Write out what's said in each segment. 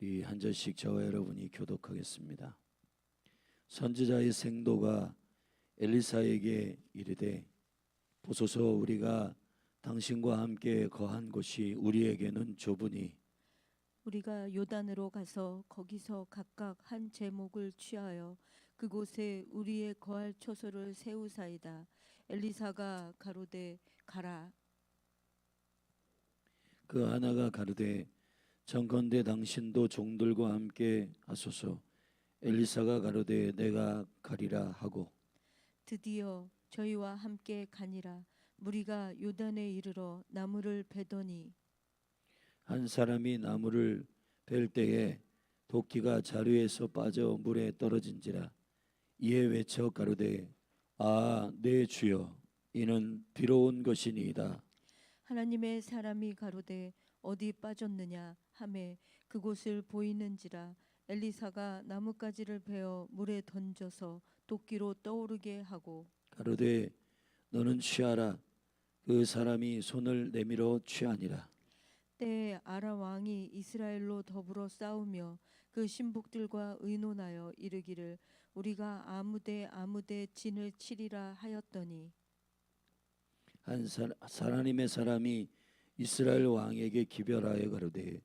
우리 한 절씩 저와 여러분이 교독하겠습니다. 선지자의 생도가 엘리사에게 이르되 보소서 우리가 당신과 함께 거한 곳이 우리에게는 좁으니 우리가 요단으로 가서 거기서 각각 한 제목을 취하여 그곳에 우리의 거할 초소를 세우사이다. 엘리사가 가로되 가라. 그 하나가 가르되 정컨대 당신도 종들과 함께 하소서. 엘리사가 가로되 내가 가리라 하고 드디어 저희와 함께 가니라. 무리가 요단에 이르러 나무를 베더니 한 사람이 나무를 벨 때에 도끼가 자루에서 빠져 물에 떨어진지라. 이에 외쳐 가로되 아 내 주여 이는 비로 온 것이니이다. 하나님의 사람이 가로되 어디 빠졌느냐 하매 그곳을 보이는지라. 엘리사가 나뭇가지를 베어 물에 던져서 도끼로 떠오르게 하고 가로되 너는 취하라. 그 사람이 손을 내밀어 취하니라. 때에 아람 왕이 이스라엘로 더불어 싸우며 그 신복들과 의논하여 이르기를 우리가 아무데 진을 치리라 하였더니 하나님의 사람이 이스라엘 왕에게 기별하여 가로되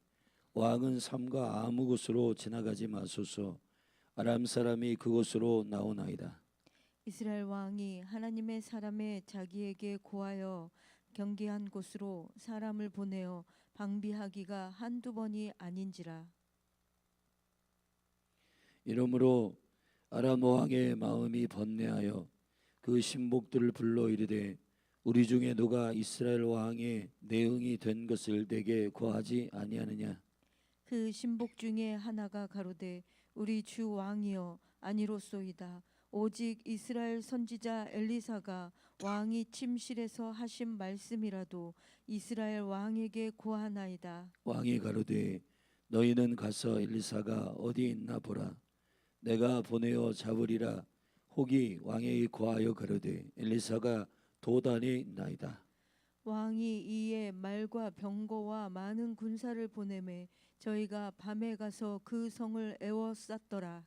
왕은 삼가 아무 곳으로 지나가지 마소서. 아람 사람이 그곳으로 나오나이다. 이스라엘 왕이 하나님의 사람의 자기에게 고하여 경계한 곳으로 사람을 보내어 방비하기가 한두 번이 아닌지라. 이러므로 아람 왕의 마음이 번뇌하여 그 신복들을 불러 이르되 우리 중에 누가 이스라엘 왕의 내응이 된 것을 내게 고하지 아니하느냐. 그 신복 중에 하나가 가로되 우리 주 왕이여 아니로소이다. 오직 이스라엘 선지자 엘리사가 왕이 침실에서 하신 말씀이라도 이스라엘 왕에게 고하나이다. 왕이 가로되 너희는 가서 엘리사가 어디 있나 보라. 내가 보내어 잡으리라. 혹이 왕에게 고하여 가로되 엘리사가 도단에 있나이다. 왕이 이에 말과 병거와 많은 군사를 보내매 저희가 밤에 가서 그 성을 에워쌌더라.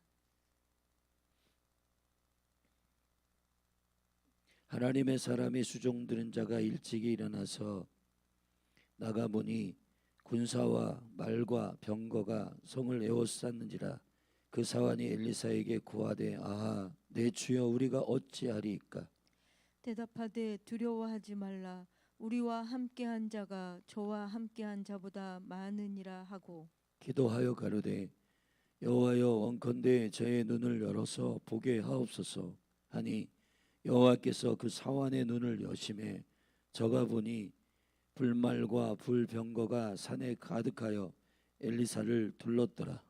하나님의 사람이 수종드는 자가 일찍이 일어나서 나가보니 군사와 말과 병거가 성을 에워쌌는지라. 그 사환이 엘리사에게 고하되 아하 내 주여 우리가 어찌하리이까. 대답하되 두려워하지 말라. 우리와 함께한 자가 저와 함께한 자보다 많으니라 하고 기도하여 가로되 여호와여 원컨대 저의 눈을 열어서 보게 하옵소서 하니 여호와께서 그 사환의 눈을 여심해 저가 보니 불말과 불병거가 산에 가득하여 엘리사를 둘렀더라.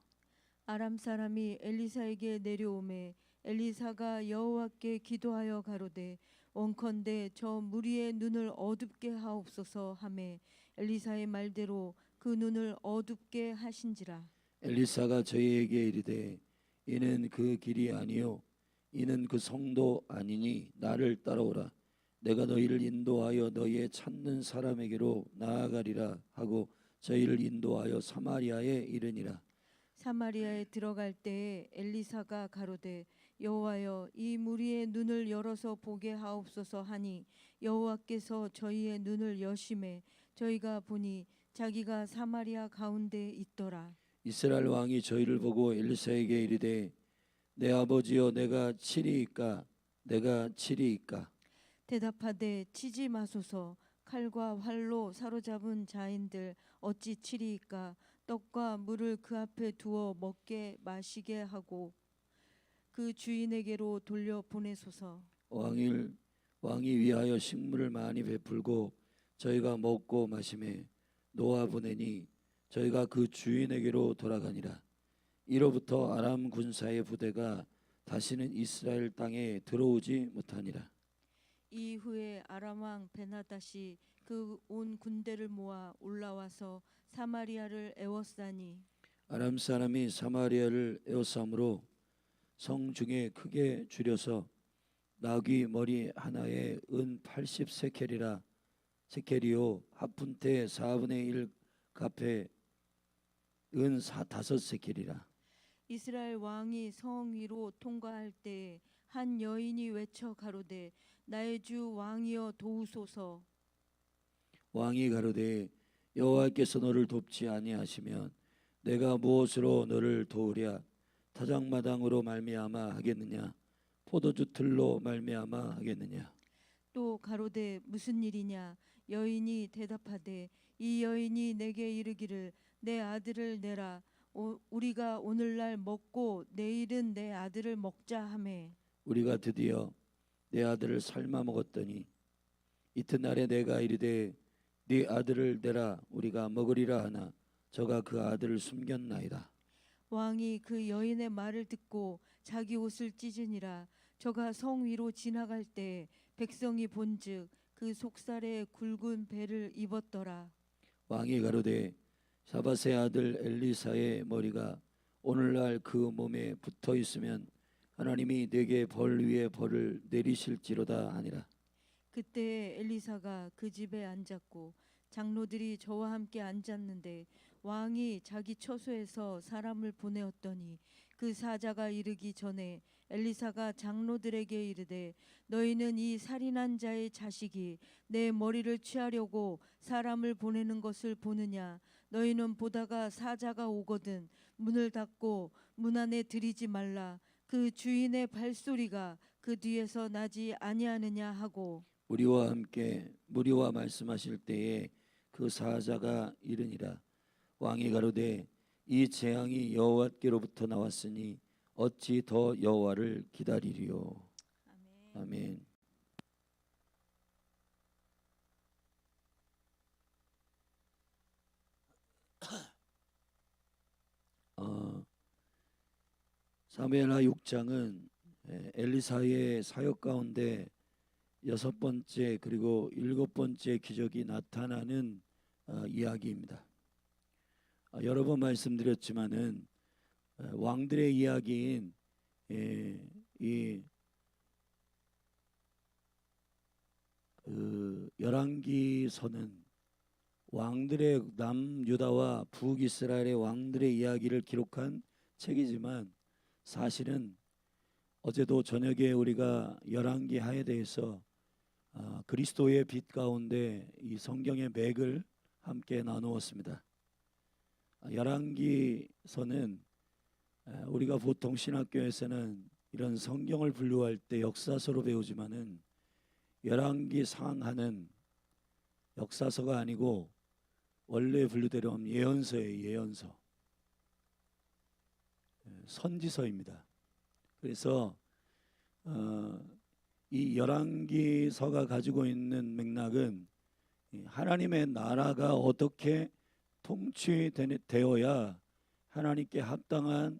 아람 사람이 엘리사에게 내려오매 엘리사가 여호와께 기도하여 가로되 원컨대 저 무리의 눈을 어둡게 하옵소서 하매 엘리사의 말대로 그 눈을 어둡게 하신지라. 엘리사가 저희에게 이르되 이는 그 길이 아니요 이는 그 성도 아니니 나를 따라오라. 내가 너희를 인도하여 너희의 찾는 사람에게로 나아가리라 하고 저희를 인도하여 사마리아에 이르니라. 사마리아에 들어갈 때에 엘리사가 가로되 여호와여 이 무리의 눈을 열어서 보게 하옵소서 하니 여호와께서 저희의 눈을 여심해 저희가 보니 자기가 사마리아 가운데 있더라. 이스라엘 왕이 저희를 보고 엘리사에게 이르되 내 아버지여 내가 치리이까. 내가 치리이까. 대답하되 치지 마소서. 칼과 활로 사로잡은 자인들 어찌 치리이까. 떡과 물을 그 앞에 두어 먹게 마시게 하고 그 주인에게로 돌려 보내소서. 왕이 위하여 식물을 많이 베풀고 저희가 먹고 마심에 놓아 보내니 저희가 그 주인에게로 돌아가니라. 이로부터 아람 군사의 부대가 다시는 이스라엘 땅에 들어오지 못하니라. 이후에 아람 왕 베나다시 그 온 군대를 모아 올라와서 사마리아를 에워싸니 아람 사람이 사마리아를 에워싸므로 성 중에 크게 줄여서 나귀 머리 하나에 은 80세켈이라 세켈이요 합분태 4분의 1 값에 은 5세겔이라. 이스라엘 왕이 성 위로 통과할 때 한 여인이 외쳐 가로되 나의 주 왕이여 도우소서. 왕이 가로되 여호와께서 너를 돕지 아니하시면 내가 무엇으로 너를 도우랴? 타작마당으로 말미암아 하겠느냐? 포도주 틀로 말미암아 하겠느냐? 또 가로되 무슨 일이냐? 여인이 대답하되 이 여인이 내게 이르기를 내 아들을 내라. 우리가 오늘날 먹고 내일은 내 아들을 먹자 하매 우리가 드디어 내 아들을 삶아 먹었더니 이튿날에 내가 이르되 네 아들을 내라 우리가 먹으리라 하나 저가 그 아들을 숨겼나이다. 왕이 그 여인의 말을 듣고 자기 옷을 찢으니라. 저가 성 위로 지나갈 때 백성이 본즉 그 속살에 굵은 배를 입었더라. 왕이 가로되 샤밧의 아들 엘리사의 머리가 오늘날 그 몸에 붙어 있으면 하나님이 내게 벌 위에 벌을 내리실지로다 하니라. 그때 엘리사가 그 집에 앉았고 장로들이 저와 함께 앉았는데 왕이 자기 처소에서 사람을 보내었더니 그 사자가 이르기 전에 엘리사가 장로들에게 이르되 너희는 이 살인한 자의 자식이 내 머리를 취하려고 사람을 보내는 것을 보느냐? 너희는 보다가 사자가 오거든 문을 닫고 문 안에 들이지 말라. 그 주인의 발소리가 그 뒤에서 나지 아니하느냐 하고 우리와 함께 무리와 말씀하실 때에 그 사자가 이르니라. 왕이 가로되 이 재앙이 여호와께로부터 나왔으니 어찌 더 여호와를 기다리리요. 아멘. 사무엘하 6장은 엘리사의 사역 가운데 6번째 그리고 7번째 기적이 나타나는 이야기입니다. 여러 번 말씀드렸지만은 왕들의 이야기인 이 열왕기서는 왕들의 남유다와 북이스라엘의 왕들의 이야기를 기록한 책이지만 사실은 어제도 저녁에 우리가 열왕기 하에 대해서 그리스도의 빛 가운데 이 성경의 맥을 함께 나누었습니다. 열왕기서는 우리가 보통 신학교에서는 이런 성경을 분류할 때 역사서로 배우지만은 열왕기 상하는 역사서가 아니고 원래 분류대로 하면 예언서예요. 예언서. 선지서입니다. 그래서 이 열왕기서가 가지고 있는 맥락은 하나님의 나라가 어떻게 통치되어야 하나님께 합당한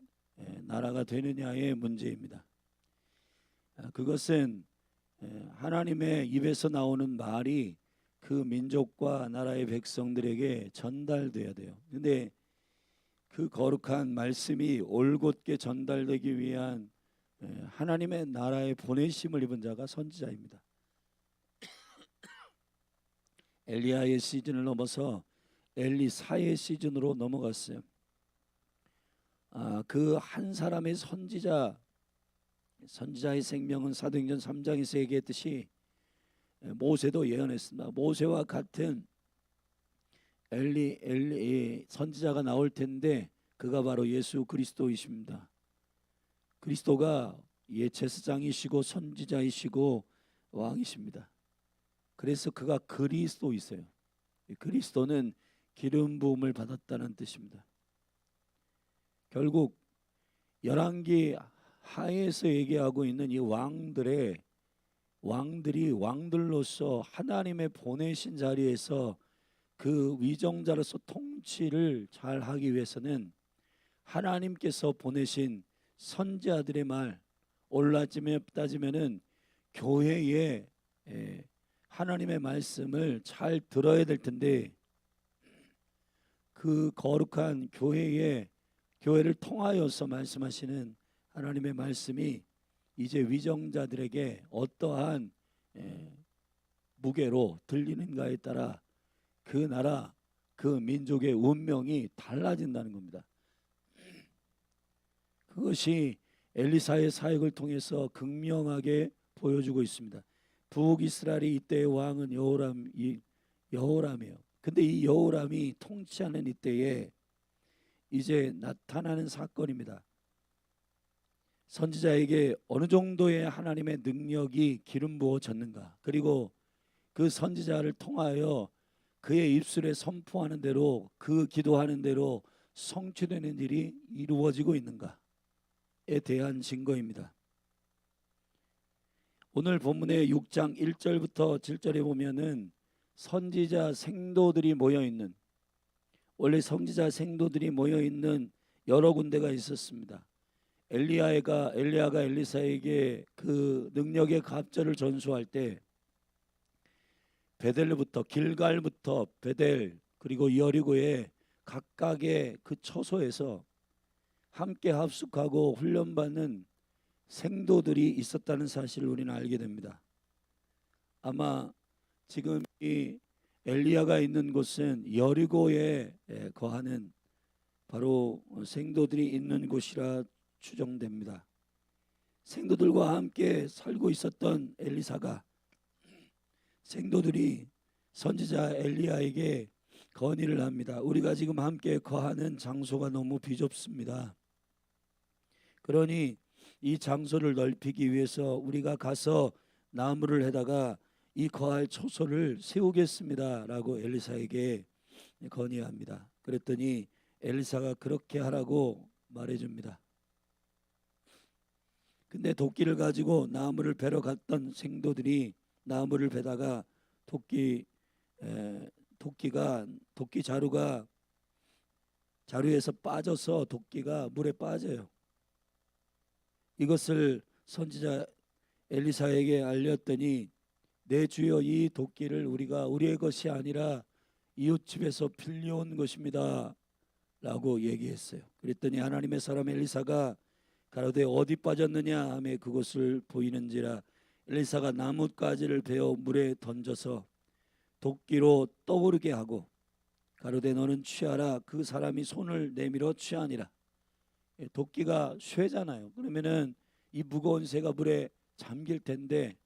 나라가 되느냐의 문제입니다. 그것은 하나님의 입에서 나오는 말이 그 민족과 나라의 백성들에게 전달돼야 돼요. 근데 그 거룩한 말씀이 올곧게 전달되기 위한 하나님의 나라의 보내심을 입은 자가 선지자입니다. 엘리야의 시즌을 넘어서 엘리사의 시즌으로 넘어갔어요. 그 한 사람의 선지자의 생명은 사도행전 3장에서 얘기했듯이 모세도 예언했습니다. 모세와 같은 엘리 선지자가 나올 텐데 그가 바로 예수 그리스도이십니다. 그리스도가 제사장이시고 선지자이시고 왕이십니다. 그래서 그가 그리스도이세요. 그리스도는 기름 부음을 받았다는 뜻입니다. 결국 열왕기 하에서 얘기하고 있는 이 왕들이 왕들로서 하나님의 보내신 자리에서 그 위정자로서 통치를 잘 하기 위해서는 하나님께서 보내신 선지자들의 말, 따지면은 교회에 하나님의 말씀을 잘 들어야 될 텐데 그 거룩한 교회를 통하여서 말씀하시는 하나님의 말씀이 이제 위정자들에게 어떠한 무게로 들리는가에 따라 그 나라, 그 그 민족의 운명이 달라진다는 겁니다. 그것이 엘리사의 사역을 통해서 극명하게 보여주고 있습니다. 북이스라엘의 이때의 왕은 여호람이에요. 근데 이 여호람이 통치하는 이때에 이제 나타나는 사건입니다. 선지자에게 어느 정도의 하나님의 능력이 기름 부어졌는가, 그리고 그 선지자를 통하여 그의 입술에 선포하는 대로, 그 기도하는 대로 성취되는 일이 이루어지고 있는가에 대한 증거입니다. 오늘 본문의 6장 1절부터 7절에 보면은 선지자 생도들이 모여있는, 원래 선지자 생도들이 모여있는 여러 군데가 있었습니다. 엘리야가 엘리사에게 그 능력의 갑절을 전수할 때 베델부터, 길갈부터 베델, 그리고 여리고의 각각의 그 처소에서 함께 합숙하고 훈련받는 생도들이 있었다는 사실을 우리는 알게 됩니다. 아마 지금 이 엘리야가 있는 곳은 여리고에 거하는 바로 생도들이 있는 곳이라 추정됩니다. 생도들과 함께 살고 있었던 엘리사가 생도들이 선지자 엘리야에게 건의를 합니다. 우리가 지금 함께 거하는 장소가 너무 비좁습니다. 그러니 이 장소를 넓히기 위해서 우리가 가서 나무를 해다가 이 거할 초소를 세우겠습니다 라고 엘리사에게 건의합니다. 그랬더니 엘리사가 그렇게 하라고 말해줍니다. 근데 도끼를 가지고 나무를 베러 갔던 생도들이 나무를 베다가 도끼 자루에서 빠져서 도끼가 물에 빠져요. 이것을 선지자 엘리사에게 알렸더니 내 주여, 이 도끼를 우리가 우리의 것이 아니라 이웃집에서 빌려온 것입니다 라고 얘기했어요. 그랬더니 하나님의 사람 엘리사가 가로되 어디 빠졌느냐 하며 그것을 보이는지라 엘리사가 나뭇가지를 베어 물에 던져서 도끼로 떠오르게 하고 가로되 너는 취하라. 그 사람이 손을 내밀어 취하니라. 도끼가 쇠잖아요. 그러면은 이 무거운 쇠가 물에 잠길 텐데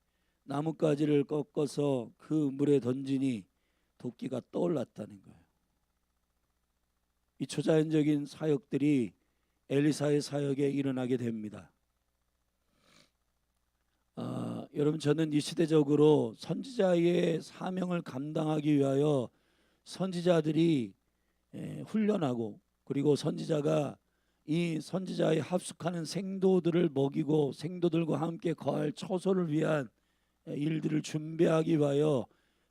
나뭇가지를 꺾어서 그 물에 던지니 도끼가 떠올랐다는 거예요. 이 초자연적인 사역들이 엘리사의 사역에 일어나게 됩니다. 여러분, 저는 이 시대적으로 선지자의 사명을 감당하기 위하여 선지자들이 훈련하고, 그리고 선지자가 이 선지자에 합숙하는 생도들을 먹이고 생도들과 함께 거할 처소를 위한 일들을 준비하기 위하여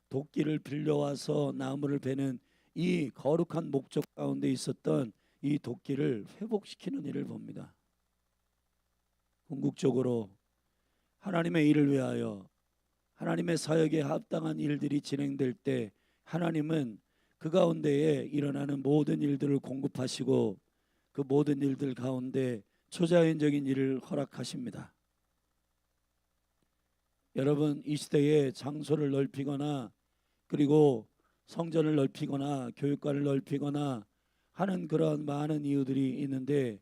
도끼를 빌려와서 나무를 베는 이 거룩한 목적 가운데 있었던 이 도끼를 회복시키는 일을 봅니다. 궁극적으로 하나님의 일을 위하여 하나님의 사역에 합당한 일들이 진행될 때 하나님은 그 가운데에 일어나는 모든 일들을 공급하시고 그 모든 일들 가운데 초자연적인 일을 허락하십니다. 여러분, 이 시대에 장소를 넓히거나 그리고 성전을 넓히거나 교육관을 넓히거나 하는 그런 많은 이유들이 있는데,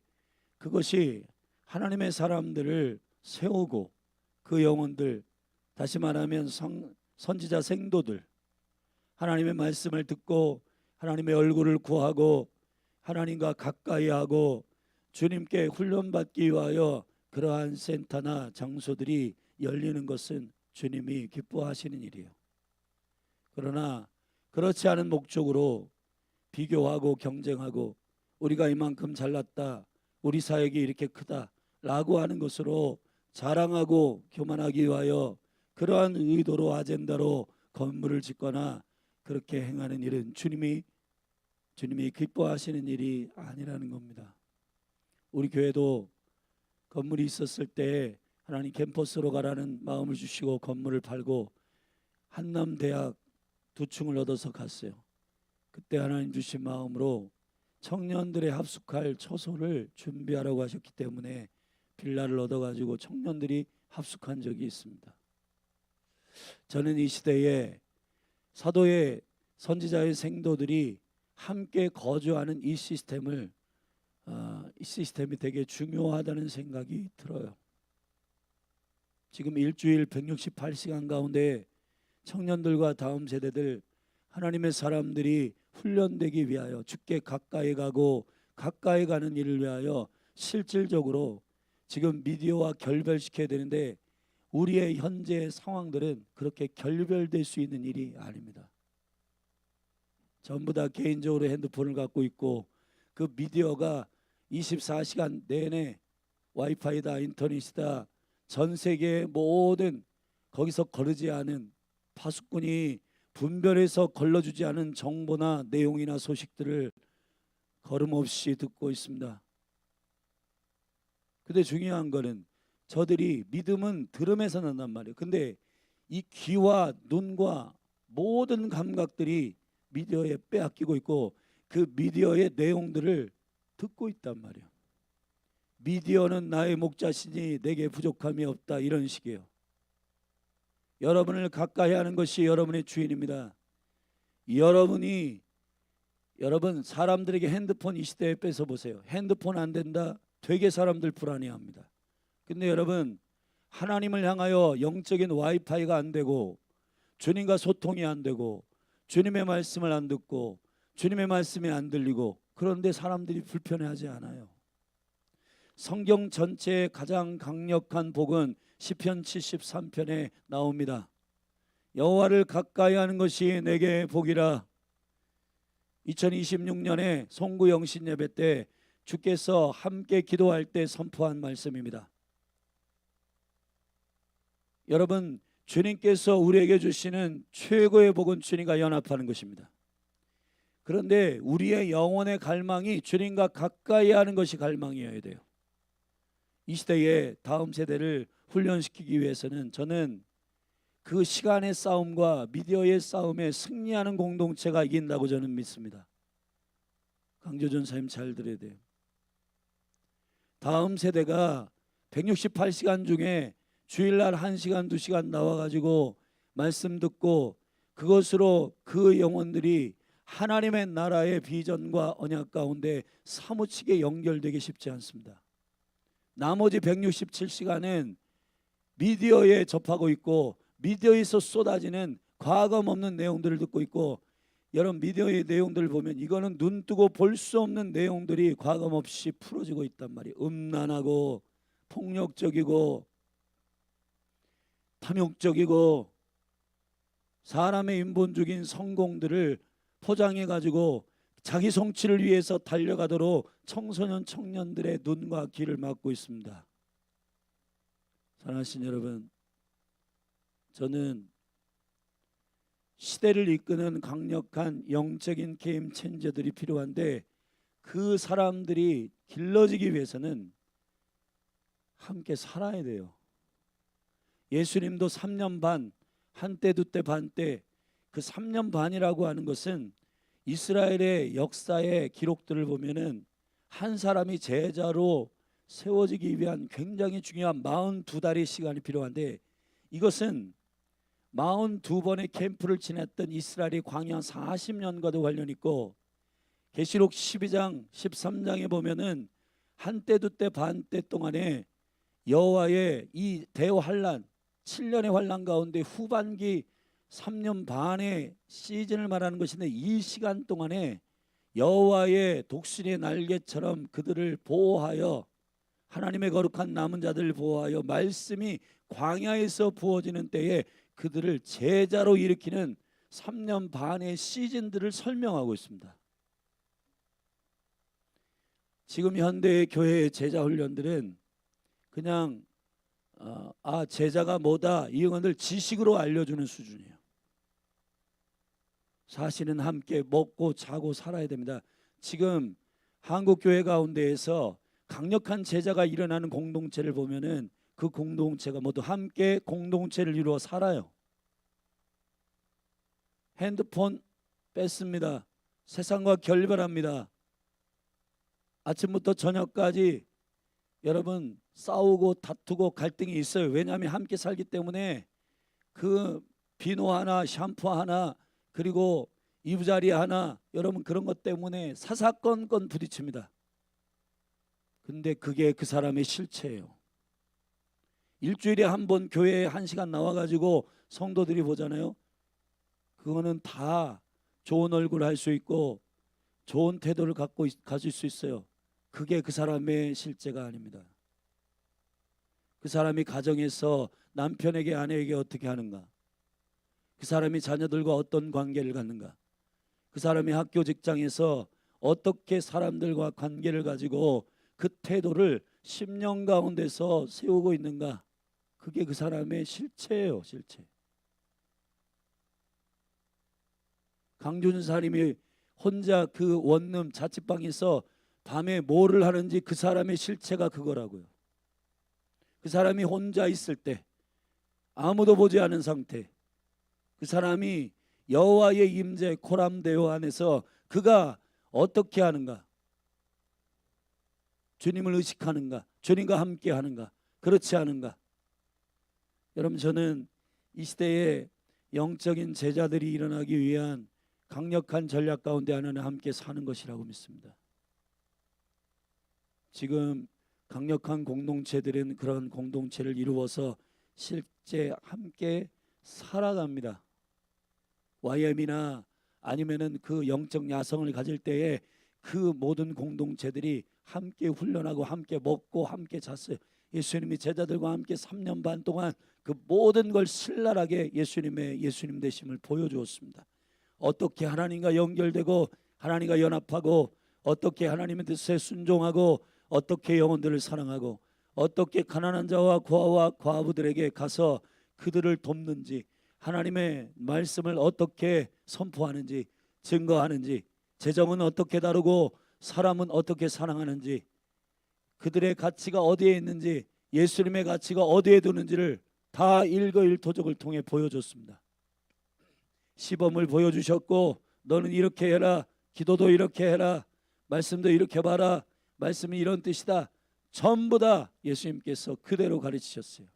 그것이 하나님의 사람들을 세우고 그 영혼들, 다시 말하면 선지자 생도들, 하나님의 말씀을 듣고 하나님의 얼굴을 구하고 하나님과 가까이 하고 주님께 훈련받기 위하여 그러한 센터나 장소들이 열리는 것은 주님이 기뻐하시는 일이에요. 그러나 그렇지 않은 목적으로 비교하고 경쟁하고 우리가 이만큼 잘났다, 우리 사역이 이렇게 크다 라고 하는 것으로 자랑하고 교만하기 위하여 그러한 의도로 아젠다로 건물을 짓거나 그렇게 행하는 일은 주님이 기뻐하시는 일이 아니라는 겁니다. 우리 교회도 건물이 있었을 때 하나님 캠퍼스로 가라는 마음을 주시고 건물을 팔고 한남대학 2층을 얻어서 갔어요. 그때 하나님 주신 마음으로 청년들의 합숙할 처소를 준비하라고 하셨기 때문에 빌라를 얻어가지고 청년들이 합숙한 적이 있습니다. 저는 이 시대에 사도의 선지자의 생도들이 함께 거주하는 이 시스템이 되게 중요하다는 생각이 들어요. 지금 일주일 168시간 가운데 청년들과 다음 세대들 하나님의 사람들이 훈련되기 위하여 주께 가까이 가고 가까이 가는 일을 위하여 실질적으로 지금 미디어와 결별시켜야 되는데 우리의 현재 상황들은 그렇게 결별될 수 있는 일이 아닙니다. 전부 다 개인적으로 핸드폰을 갖고 있고 그 미디어가 24시간 내내 와이파이다 인터넷이다 전 세계의 모든 거기서 거르지 않은 파수꾼이 분별해서 걸러주지 않은 정보나 내용이나 소식들을 거름없이 듣고 있습니다. 근데 중요한 거는 저들이 믿음은 들음에서 난단 말이에요. 근데 이 귀와 눈과 모든 감각들이 미디어에 빼앗기고 있고 그 미디어의 내용들을 듣고 있단 말이에요. 미디어는 나의 목자시니 내게 부족함이 없다 이런 식이에요. 여러분을 가까이 하는 것이 여러분의 주인입니다. 여러분 사람들에게 핸드폰 이 시대에 뺏어 보세요. 핸드폰 안 된다. 되게 사람들 불안해합니다. 근데 여러분 하나님을 향하여 영적인 와이파이가 안 되고 주님과 소통이 안 되고 주님의 말씀을 안 듣고 주님의 말씀이 안 들리고 그런데 사람들이 불편해하지 않아요. 성경 전체의 가장 강력한 복은 시편 73편에 나옵니다. 여호와를 가까이 하는 것이 내게 복이라. 2026년에 송구 영신 예배 때 주께서 함께 기도할 때 선포한 말씀입니다. 여러분 주님께서 우리에게 주시는 최고의 복은 주님과 연합하는 것입니다. 그런데 우리의 영혼의 갈망이 주님과 가까이 하는 것이 갈망이어야 돼요. 이 시대에 다음 세대를 훈련시키기 위해서는 저는 그 시간의 싸움과 미디어의 싸움에 승리하는 공동체가 이긴다고 저는 믿습니다. 강조준 사님 잘 들어야 돼요. 다음 세대가 168시간 중에 주일날 1시간 2시간 나와가지고 말씀 듣고 그것으로 그 영혼들이 하나님의 나라의 비전과 언약 가운데 사무치게 연결되기 쉽지 않습니다. 나머지 167시간은 미디어에 접하고 있고 미디어에서 쏟아지는 과감 없는 내용들을 듣고 있고 여러분 미디어의 내용들을 보면 이거는 눈 뜨고 볼 수 없는 내용들이 과감 없이 풀어지고 있단 말이에요. 음란하고 폭력적이고 탐욕적이고 사람의 인본주의인 성공들을 포장해 가지고 자기 성취를 위해서 달려가도록 청소년 청년들의 눈과 귀를 막고 있습니다. 사랑하신 여러분, 저는 시대를 이끄는 강력한 영적인 게임 체인저들이 필요한데 그 사람들이 길러지기 위해서는 함께 살아야 돼요. 예수님도 3년 반, 한때 두때 반때 그 3년 반이라고 하는 것은 이스라엘의 역사의 기록들을 보면은 한 사람이 제자로 세워지기 위한 굉장히 중요한 42달의 시간이 필요한데 이것은 42번의 캠프를 지냈던 이스라엘이 광야 40년과도 관련 있고 계시록 12장 13장에 보면은 한때 두때 반때 동안에 여호와의 이 대환란 7년의 환란 가운데 후반기 3년 반의 시즌을 말하는 것인데 이 시간 동안에 여호와의 독수리의 날개처럼 그들을 보호하여 하나님의 거룩한 남은 자들을 보호하여 말씀이 광야에서 부어지는 때에 그들을 제자로 일으키는 3년 반의 시즌들을 설명하고 있습니다. 지금 현대의 교회의 제자 훈련들은 그냥 제자가 뭐다 이것을 지식으로 알려주는 수준이에요. 사실은 함께 먹고 자고 살아야 됩니다. 지금 한국 교회 가운데에서 강력한 제자가 일어나는 공동체를 보면은 그 공동체가 모두 함께 공동체를 이루어 살아요. 핸드폰 뺐습니다. 세상과 결별합니다. 아침부터 저녁까지 여러분 싸우고 다투고 갈등이 있어요. 왜냐하면 함께 살기 때문에 그 비누 하나 샴푸 하나 그리고 이부자리 하나 여러분 그런 것 때문에 사사건건 부딪힙니다. 근데 그게 그 사람의 실체예요. 일주일에 한 번 교회에 1시간 나와가지고 성도들이 보잖아요. 그거는 다 좋은 얼굴 할 수 있고 좋은 태도를 가질 수 있어요. 그게 그 사람의 실제가 아닙니다. 그 사람이 가정에서 남편에게 아내에게 어떻게 하는가, 그 사람이 자녀들과 어떤 관계를 갖는가, 그 사람이 학교 직장에서 어떻게 사람들과 관계를 가지고 그 태도를 10년 가운데서 세우고 있는가, 그게 그 사람의 실체예요. 실체. 강준사님이 혼자 그 원룸 자취방에서 밤에 뭐를 하는지 그 사람의 실체가 그거라고요. 그 사람이 혼자 있을 때 아무도 보지 않은 상태, 그 사람이 여호와의 임재 코람데오 안에서 그가 어떻게 하는가, 주님을 의식하는가, 주님과 함께 하는가, 그렇지 않은가. 여러분, 저는 이 시대에 영적인 제자들이 일어나기 위한 강력한 전략 가운데 하나는 함께 사는 것이라고 믿습니다. 지금 강력한 공동체들은 그런 공동체를 이루어서 실제 함께 살아갑니다. YM이나 아니면은 그 영적 야성을 가질 때에 그 모든 공동체들이 함께 훈련하고 함께 먹고 함께 잤어요. 예수님이 제자들과 함께 3년 반 동안 그 모든 걸 신랄하게 예수님 되심을 보여주었습니다. 어떻게 하나님과 연결되고 하나님과 연합하고, 어떻게 하나님의 뜻에 순종하고, 어떻게 영혼들을 사랑하고, 어떻게 가난한 자와 고아와 과부들에게 가서 그들을 돕는지, 하나님의 말씀을 어떻게 선포하는지, 증거하는지, 재정은 어떻게 다루고 사람은 어떻게 사랑하는지, 그들의 가치가 어디에 있는지, 예수님의 가치가 어디에 두는지를 다 일거일토족을 통해 보여줬습니다. 시범을 보여주셨고, 너는 이렇게 해라, 기도도 이렇게 해라, 말씀도 이렇게 봐라, 말씀이 이런 뜻이다, 전부 다 예수님께서 그대로 가르치셨어요.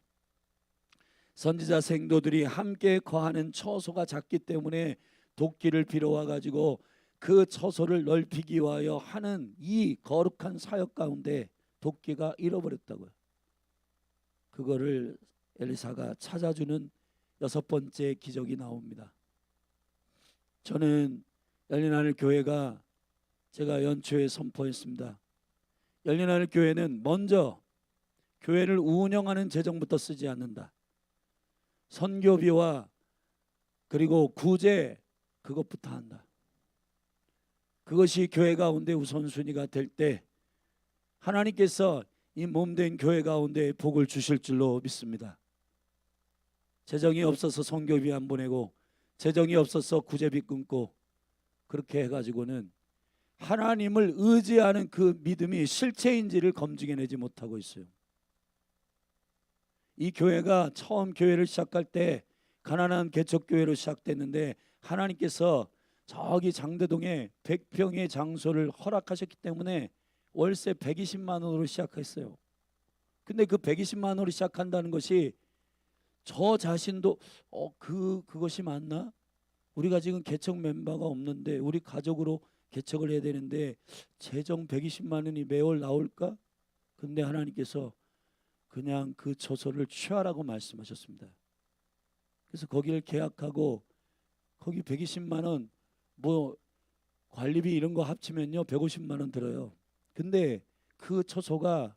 선지자 생도들이 함께 거하는 처소가 작기 때문에 도끼를 빌어와 가지고 그 처소를 넓히기 위하여 하는 이 거룩한 사역 가운데 도끼가 잃어버렸다고요. 그거를 엘리사가 찾아주는 6번째 기적이 나옵니다. 저는 열린하늘 교회가, 제가 연초에 선포했습니다. 열린하늘 교회는 먼저 교회를 운영하는 재정부터 쓰지 않는다. 선교비와 그리고 구제, 그것부터 한다. 그것이 교회 가운데 우선순위가 될 때 하나님께서 이 몸된 교회 가운데 복을 주실 줄로 믿습니다. 재정이 없어서 선교비 안 보내고, 재정이 없어서 구제비 끊고, 그렇게 해가지고는 하나님을 의지하는 그 믿음이 실체인지를 검증해내지 못하고 있어요. 이 교회가 처음 교회를 시작할 때 가난한 개척교회로 시작됐는데, 하나님께서 저기 장대동에 100평의 장소를 허락하셨기 때문에 월세 120만 원으로 시작했어요. 근데 그 120만 원으로 시작한다는 것이 저 자신도 그것이 맞나? 우리가 지금 개척 멤버가 없는데 우리 가족으로 개척을 해야 되는데 재정 120만 원이 매월 나올까? 근데 하나님께서 그냥 그 처소를 취하라고 말씀하셨습니다. 그래서 거기를 계약하고, 거기 120만 원, 뭐 관리비 이런 거 합치면요 150만 원 들어요. 근데 그 처소가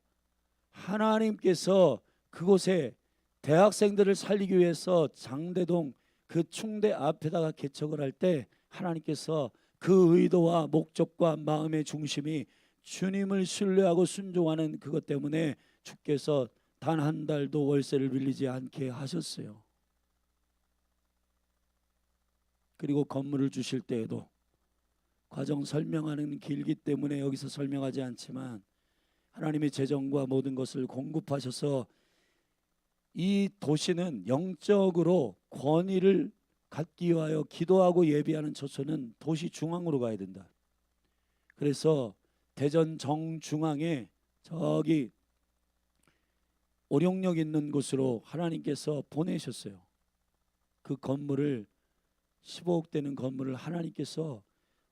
하나님께서 그곳에 대학생들을 살리기 위해서 장대동 그 충대 앞에다가 개척을 할 때 하나님께서 그 의도와 목적과 마음의 중심이 주님을 신뢰하고 순종하는 그것 때문에 주께서 단 한 달도 월세를 빌리지 않게 하셨어요. 그리고 건물을 주실 때에도 과정 설명하는 길기 때문에 여기서 설명하지 않지만, 하나님의 재정과 모든 것을 공급하셔서 이 도시는 영적으로 권위를 갖기 위하여 기도하고 예비하는 처소는 도시 중앙으로 가야 된다. 그래서 대전 정중앙에 저기 오룡역 있는 곳으로 하나님께서 보내셨어요. 그 건물을 15억 되는 건물을 하나님께서,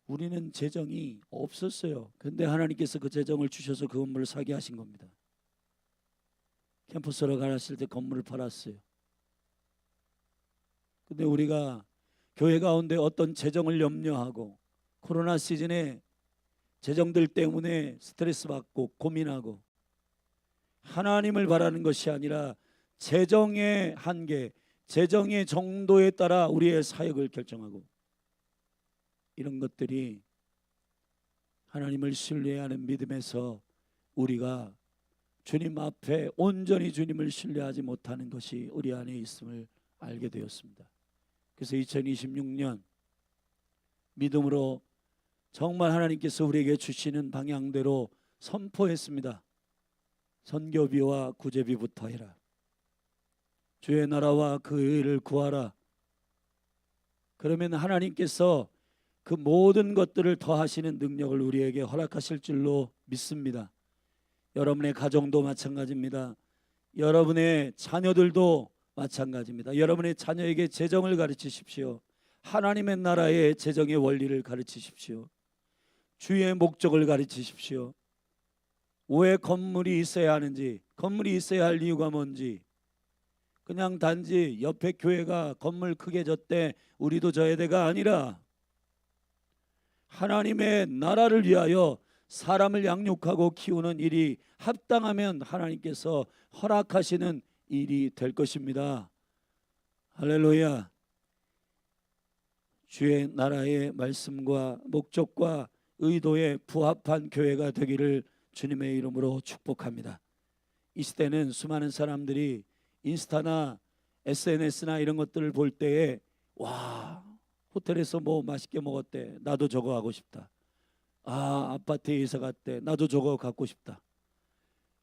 우리는 재정이 없었어요. 근데 하나님께서 그 재정을 주셔서 그 건물을 사게 하신 겁니다. 캠퍼스로 가셨을 때 건물을 팔았어요. 근데 우리가 교회 가운데 어떤 재정을 염려하고 코로나 시즌에 재정들 때문에 스트레스 받고 고민하고 하나님을 바라는 것이 아니라 재정의 한계, 재정의 정도에 따라 우리의 사역을 결정하고, 이런 것들이 하나님을 신뢰하는 믿음에서 우리가 주님 앞에 온전히 주님을 신뢰하지 못하는 것이 우리 안에 있음을 알게 되었습니다. 그래서 2026년 믿음으로 정말 하나님께서 우리에게 주시는 방향대로 선포했습니다. 선교비와 구제비부터 해라. 주의 나라와 그 의를 구하라. 그러면 하나님께서 그 모든 것들을 더하시는 능력을 우리에게 허락하실 줄로 믿습니다. 여러분의 가정도 마찬가지입니다. 여러분의 자녀들도 마찬가지입니다. 여러분의 자녀에게 재정을 가르치십시오. 하나님의 나라의 재정의 원리를 가르치십시오. 주의 목적을 가르치십시오. 왜 건물이 있어야 하는지, 건물이 있어야 할 이유가 뭔지, 그냥 단지 옆에 교회가 건물 크게 졌대 우리도 져야 돼가 아니라 하나님의 나라를 위하여 사람을 양육하고 키우는 일이 합당하면 하나님께서 허락하시는 일이 될 것입니다. 할렐루야. 주의 나라의 말씀과 목적과 의도에 부합한 교회가 되기를 주님의 이름으로 축복합니다. 이 시대는 수많은 사람들이 인스타나 SNS나 이런 것들을 볼 때에 와, 호텔에서 뭐 맛있게 먹었대, 나도 저거 하고 싶다. 아파트에 이사 갔대, 나도 저거 갖고 싶다.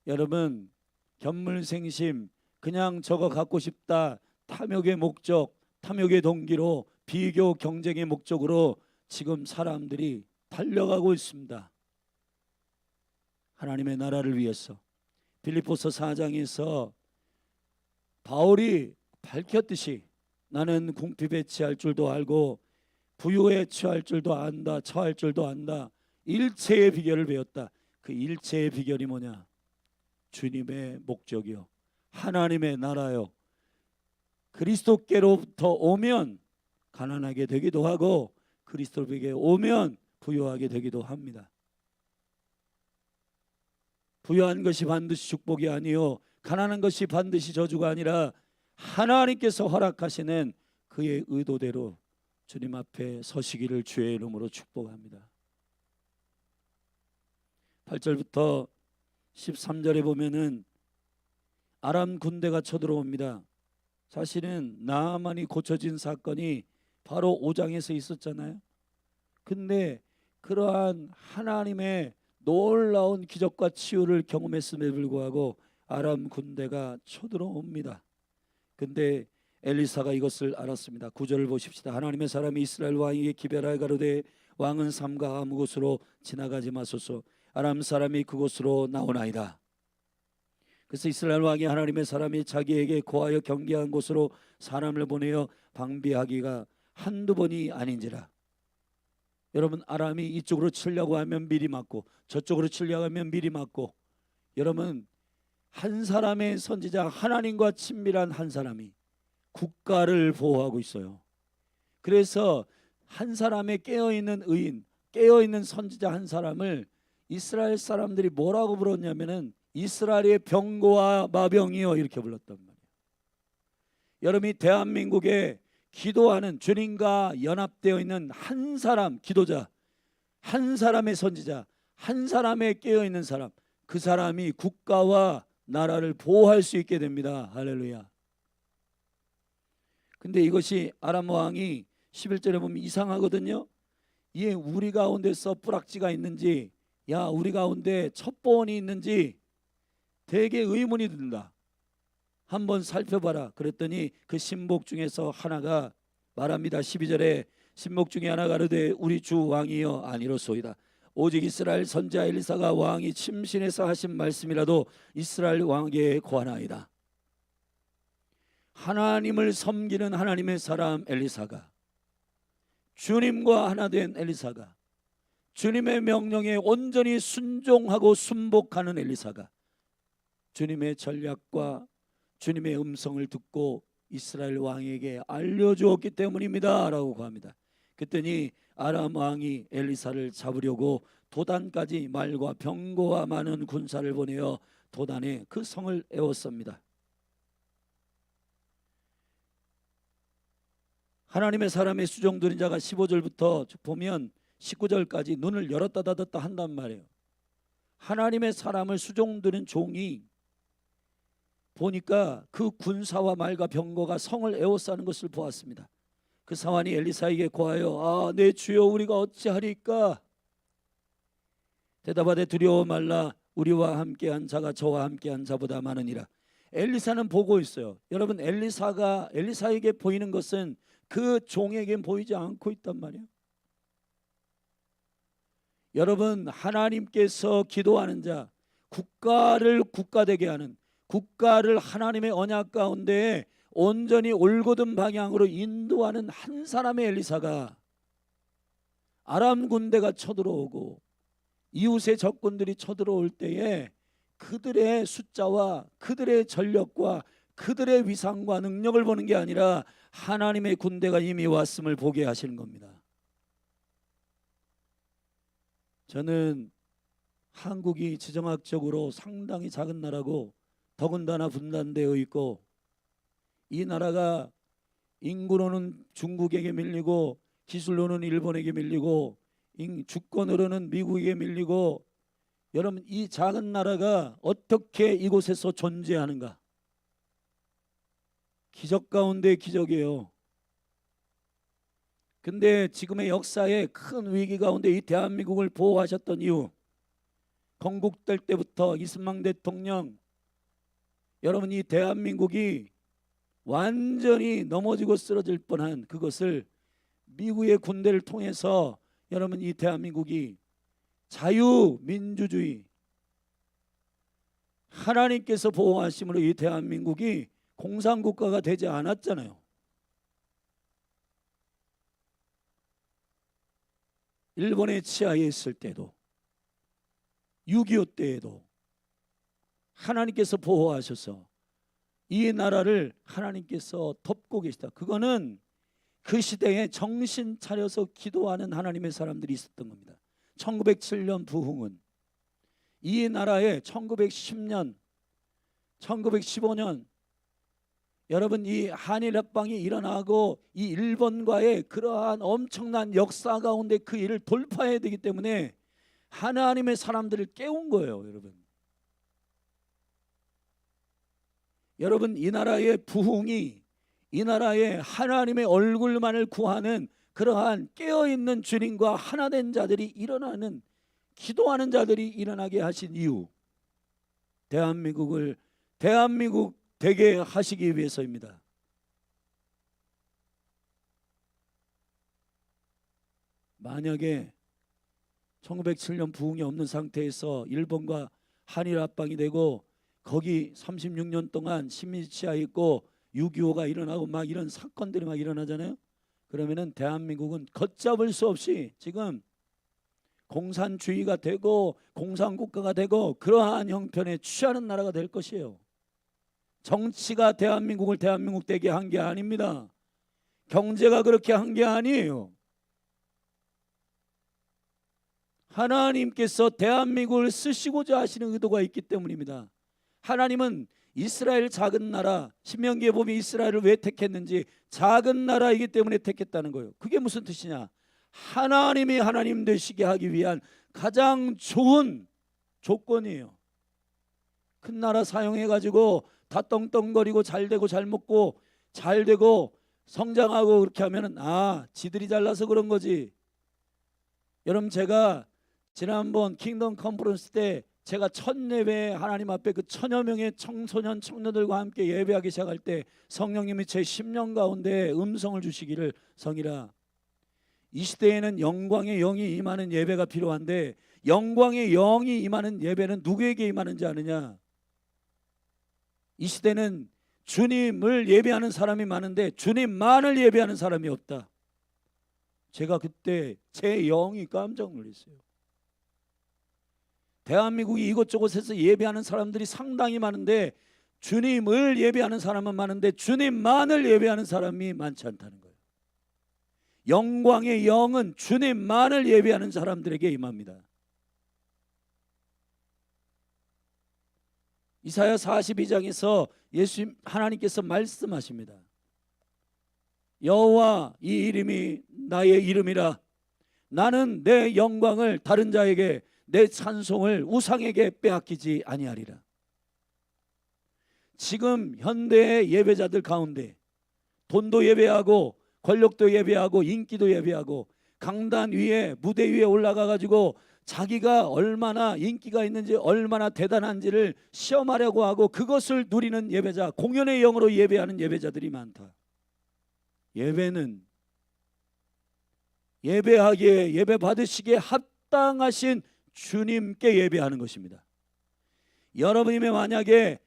여러분, 견물생심, 그냥 저거 갖고 싶다, 탐욕의 목적, 탐욕의 동기로 비교 경쟁의 목적으로 지금 사람들이 달려가고 있습니다. 하나님의 나라를 위해서 빌립보서 4장에서 바울이 밝혔듯이 나는 궁핍에 취할 줄도 알고 부유에 취할 줄도 안다, 처할 줄도 안다. 일체의 비결을 배웠다. 그 일체의 비결이 뭐냐? 주님의 목적이요, 하나님의 나라요. 그리스도께로부터 오면 가난하게 되기도 하고 그리스도에게 오면 부유하게 되기도 합니다. 부유한 것이 반드시 축복이 아니요 가난한 것이 반드시 저주가 아니라 하나님께서 허락하시는 그의 의도대로 주님 앞에 서시기를 주의 이름으로 축복합니다. 8절부터 13절에 보면은 아람 군대가 쳐들어옵니다. 사실은 나아만이 고쳐진 사건이 바로 5장에서 있었잖아요. 근데 그러한 하나님의 놀라운 기적과 치유를 경험했음에 불구하고 아람 군대가 쳐들어옵니다. 근데 엘리사가 이것을 알았습니다. 9절을 보십시다. 하나님의 사람이 이스라엘 왕에게 기별하여 가로되 왕은 삼가 아무 곳으로 지나가지 마소서. 아람 사람이 그곳으로 나오나이다. 그래서 이스라엘 왕이 하나님의 사람이 자기에게 고하여 경계한 곳으로 사람을 보내어 방비하기가 한두 번이 아닌지라. 여러분, 아람이 이쪽으로 치려고 하면 미리 맞고 저쪽으로 치려고 하면 미리 맞고, 여러분, 한 사람의 선지자, 하나님과 친밀한 한 사람이 국가를 보호하고 있어요. 그래서 한 사람의 깨어있는 의인, 깨어있는 선지자 한 사람을 이스라엘 사람들이 뭐라고 불렀냐면은 이스라엘의 병거와 마병이요 이렇게 불렀단 말이에요. 여러분이 대한민국에 기도하는, 주님과 연합되어 있는 한 사람 기도자, 한 사람의 선지자, 한 사람의 깨어있는 사람, 그 사람이 국가와 나라를 보호할 수 있게 됩니다. 할렐루야. 근데 이것이 아람 왕이 11절에 보면 이상하거든요. 예, 우리 가운데서 뿌락지가 있는지, 야, 우리 가운데 첩보원이 있는지 되게 의문이 든다. 한번 살펴봐라. 그랬더니 그 신복 중에서 하나가 말합니다. 12절에 신복 중에 하나가 가로되 우리 주 왕이여 아니로소이다. 오직 이스라엘 선지자 엘리사가 왕이 침신해서 하신 말씀이라도 이스라엘 왕에게 고하나이다. 하나님을 섬기는 하나님의 사람 엘리사가 주님과 하나 된 엘리사가, 주님의 명령에 온전히 순종하고 순복하는 엘리사가 주님의 전략과 주님의 음성을 듣고 이스라엘 왕에게 알려주었기 때문입니다 라고 고합니다. 그랬더니 아람 왕이 엘리사를 잡으려고 도단까지 말과 병거와 많은 군사를 보내어 도단에 그 성을 에웠습니다. 하나님의 사람의 수종드린 자가 15절부터 보면 19절까지 눈을 열었다 닫았다 한단 말이에요. 하나님의 사람을 수종드린 종이 보니까 그 군사와 말과 병거가 성을 에워싸는 것을 보았습니다. 그 사환이 엘리사에게 고하여 내 주여 우리가 어찌하리까? 대답하되 두려워 말라. 우리와 함께한 자가 저와 함께한 자보다 많으니라. 엘리사는 보고 있어요. 여러분, 엘리사에게 보이는 것은 그 종에겐 보이지 않고 있단 말이에요. 여러분, 하나님께서 기도하는 자, 국가를 국가되게 하는, 국가를 하나님의 언약 가운데 온전히 올곧은 방향으로 인도하는 한 사람의 엘리사가 아람 군대가 쳐들어오고 이웃의 적군들이 쳐들어올 때에 그들의 숫자와 그들의 전력과 그들의 위상과 능력을 보는 게 아니라 하나님의 군대가 이미 왔음을 보게 하시는 겁니다. 저는 한국이 지정학적으로 상당히 작은 나라고 더군다나 분단되어 있고, 이 나라가 인구로는 중국에게 밀리고 기술로는 일본에게 밀리고 주권으로는 미국에게 밀리고, 여러분, 이 작은 나라가 어떻게 이곳에서 존재하는가? 기적 가운데 기적이에요. 근데 지금의 역사에 큰 위기 가운데 이 대한민국을 보호하셨던 이유, 건국될 때부터 이승만 대통령, 여러분, 이 대한민국이 완전히 넘어지고 쓰러질 뻔한 그것을 미국의 군대를 통해서 여러분, 이 대한민국이 자유민주주의 하나님께서 보호하심으로 이 대한민국이 공산국가가 되지 않았잖아요. 일본의 치하에 있을 때도 6.25 때에도 하나님께서 보호하셔서 이 나라를 하나님께서 덮고 계시다. 그거는 그 시대에 정신 차려서 기도하는 하나님의 사람들이 있었던 겁니다. 1907년 부흥은 이 나라에 1910년 1915년 여러분, 이 한일 합방이 일어나고 이 일본과의 그러한 엄청난 역사 가운데 그 일을 돌파해야 되기 때문에 하나님의 사람들을 깨운 거예요. 여러분, 이 나라의 부흥이, 이 나라의 하나님의 얼굴만을 구하는 그러한 깨어있는 주님과 하나된 자들이 일어나는, 기도하는 자들이 일어나게 하신 이유, 대한민국 되게 하시기 위해서입니다. 만약에 1907년 부흥이 없는 상태에서 일본과 한일 합방이 되고 거기 36년 동안 식민지하에 있고 6.25가 일어나고 막 이런 사건들이 막 일어나잖아요. 그러면은 대한민국은 걷잡을 수 없이 지금 공산주의가 되고 공산국가가 되고 그러한 형편에 취하는 나라가 될 것이에요. 정치가 대한민국을 대한민국 되게 한 게 아닙니다. 경제가 그렇게 한 게 아니에요. 하나님께서 대한민국을 쓰시고자 하시는 의도가 있기 때문입니다. 하나님은 이스라엘 작은 나라, 신명기에 보면 이스라엘을 왜 택했는지 작은 나라이기 때문에 택했다는 거예요. 그게 무슨 뜻이냐? 하나님이 하나님 되시게 하기 위한 가장 좋은 조건이에요. 큰 나라 사용해가지고 다 떵떵거리고 잘 되고 잘 먹고 잘 되고 성장하고 그렇게 하면은 지들이 잘나서 그런 거지. 여러분, 제가 지난번 킹덤 컨퍼런스 때 제가 첫 예배 하나님 앞에 그 1000여 명의 청소년 청년들과 함께 예배하기 시작할 때 성령님이 제 10년 가운데 음성을 주시기를, 성이라, 이 시대에는 영광의 영이 임하는 예배가 필요한데 영광의 영이 임하는 예배는 누구에게 임하는지 아느냐? 이 시대는 주님을 예배하는 사람이 많은데 주님만을 예배하는 사람이 없다. 제가 그때 제 영이 깜짝 놀랐어요. 대한민국이 이곳저곳에서 예배하는 사람들이 상당히 많은데 주님을 예배하는 사람은 많은데 주님만을 예배하는 사람이 많지 않다는 거예요. 영광의 영은 주님만을 예배하는 사람들에게 임합니다. 이사야 42장에서 예수님 하나님께서 말씀하십니다. 여호와 이 이름이 나의 이름이라. 나는 내 영광을 다른 자에게, 내 찬송을 우상에게 빼앗기지 아니하리라. 지금 현대의 예배자들 가운데 돈도 예배하고 권력도 예배하고 인기도 예배하고 강단 위에 무대 위에 올라가 가지고 자기가 얼마나 인기가 있는지 얼마나 대단한지를 시험하려고 하고 그것을 누리는 예배자, 공연의 영으로 예배하는 예배자들이 많다. 예배는 예배하기에, 예배 받으시기에 합당하신 주님께 예배하는 것입니다. 여러분이 만약에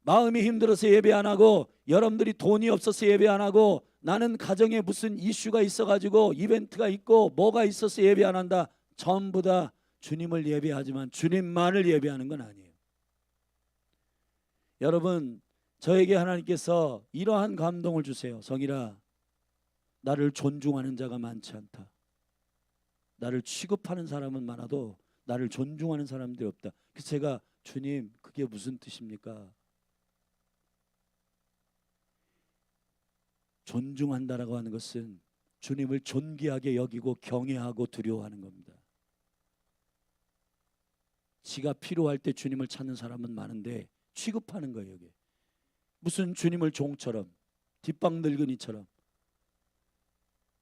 마음이 힘들어서 예배 안 하고, 여러분들이 돈이 없어서 예배 안 하고, 나는 가정에 무슨 이슈가 있어가지고 이벤트가 있고 뭐가 있어서 예배 안 한다, 전부 다 주님을 예배하지만 주님만을 예배하는 건 아니에요. 여러분, 저에게 하나님께서 이러한 감동을 주세요. 성일아, 나를 존중하는 자가 많지 않다. 나를 취급하는 사람은 많아도 나를 존중하는 사람들이 없다. 그래서 제가, 주님, 그게 무슨 뜻입니까? 존중한다라고 하는 것은 주님을 존귀하게 여기고 경외하고 두려워하는 겁니다. 지가 필요할 때 주님을 찾는 사람은 많은데 취급하는 거예요. 이게 무슨 주님을 종처럼, 뒷방 늙은이처럼,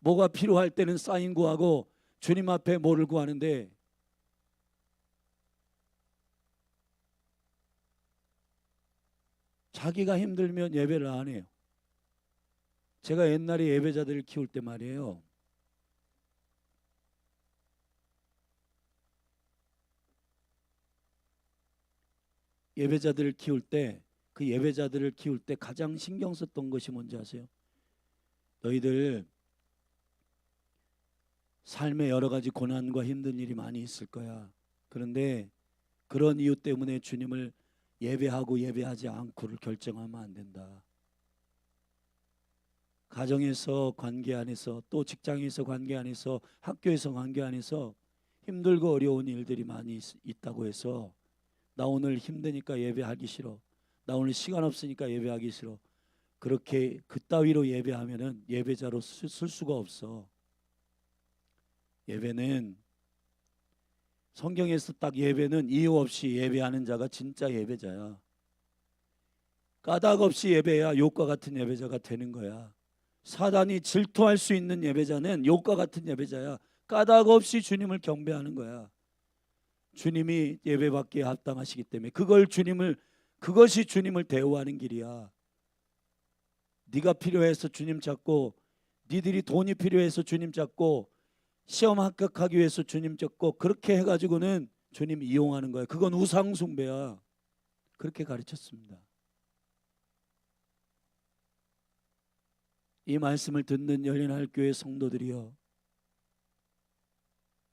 뭐가 필요할 때는 사인 구하고 주님 앞에 뭐를 구하는데, 자기가 힘들면 예배를 안 해요. 제가 옛날에 예배자들을 키울 때 말이에요, 예배자들을 키울 때, 그 예배자들을 키울 때 가장 신경 썼던 것이 뭔지 아세요? 너희들 삶에 여러 가지 고난과 힘든 일이 많이 있을 거야. 그런데 그런 이유 때문에 주님을 예배하고 예배하지 않고를 결정하면 안 된다. 가정에서, 관계 안에서, 또 직장에서, 관계 안에서, 학교에서, 관계 안에서 힘들고 어려운 일들이 많이 있다고 해서 나 오늘 힘드니까 예배하기 싫어, 나 오늘 시간 없으니까 예배하기 싫어, 그렇게 그따위로 예배하면은 예배자로 쓸 수가 없어. 예배는, 성경에서 딱 예배는 이유 없이 예배하는 자가 진짜 예배자야. 까닭 없이 예배해야 욕과 같은 예배자가 되는 거야. 사단이 질투할 수 있는 예배자는 욕과 같은 예배자야. 까닭 없이 주님을 경배하는 거야. 주님이 예배받기에 합당하시기 때문에 그것이 주님을 대우하는 길이야. 네가 필요해서 주님 찾고, 니들이 돈이 필요해서 주님 찾고, 시험 합격하기 위해서 주님 찾고, 그렇게 해가지고는 주님 이용하는 거야. 그건 우상 숭배야. 그렇게 가르쳤습니다. 이 말씀을 듣는 열린하늘교회 성도들이여,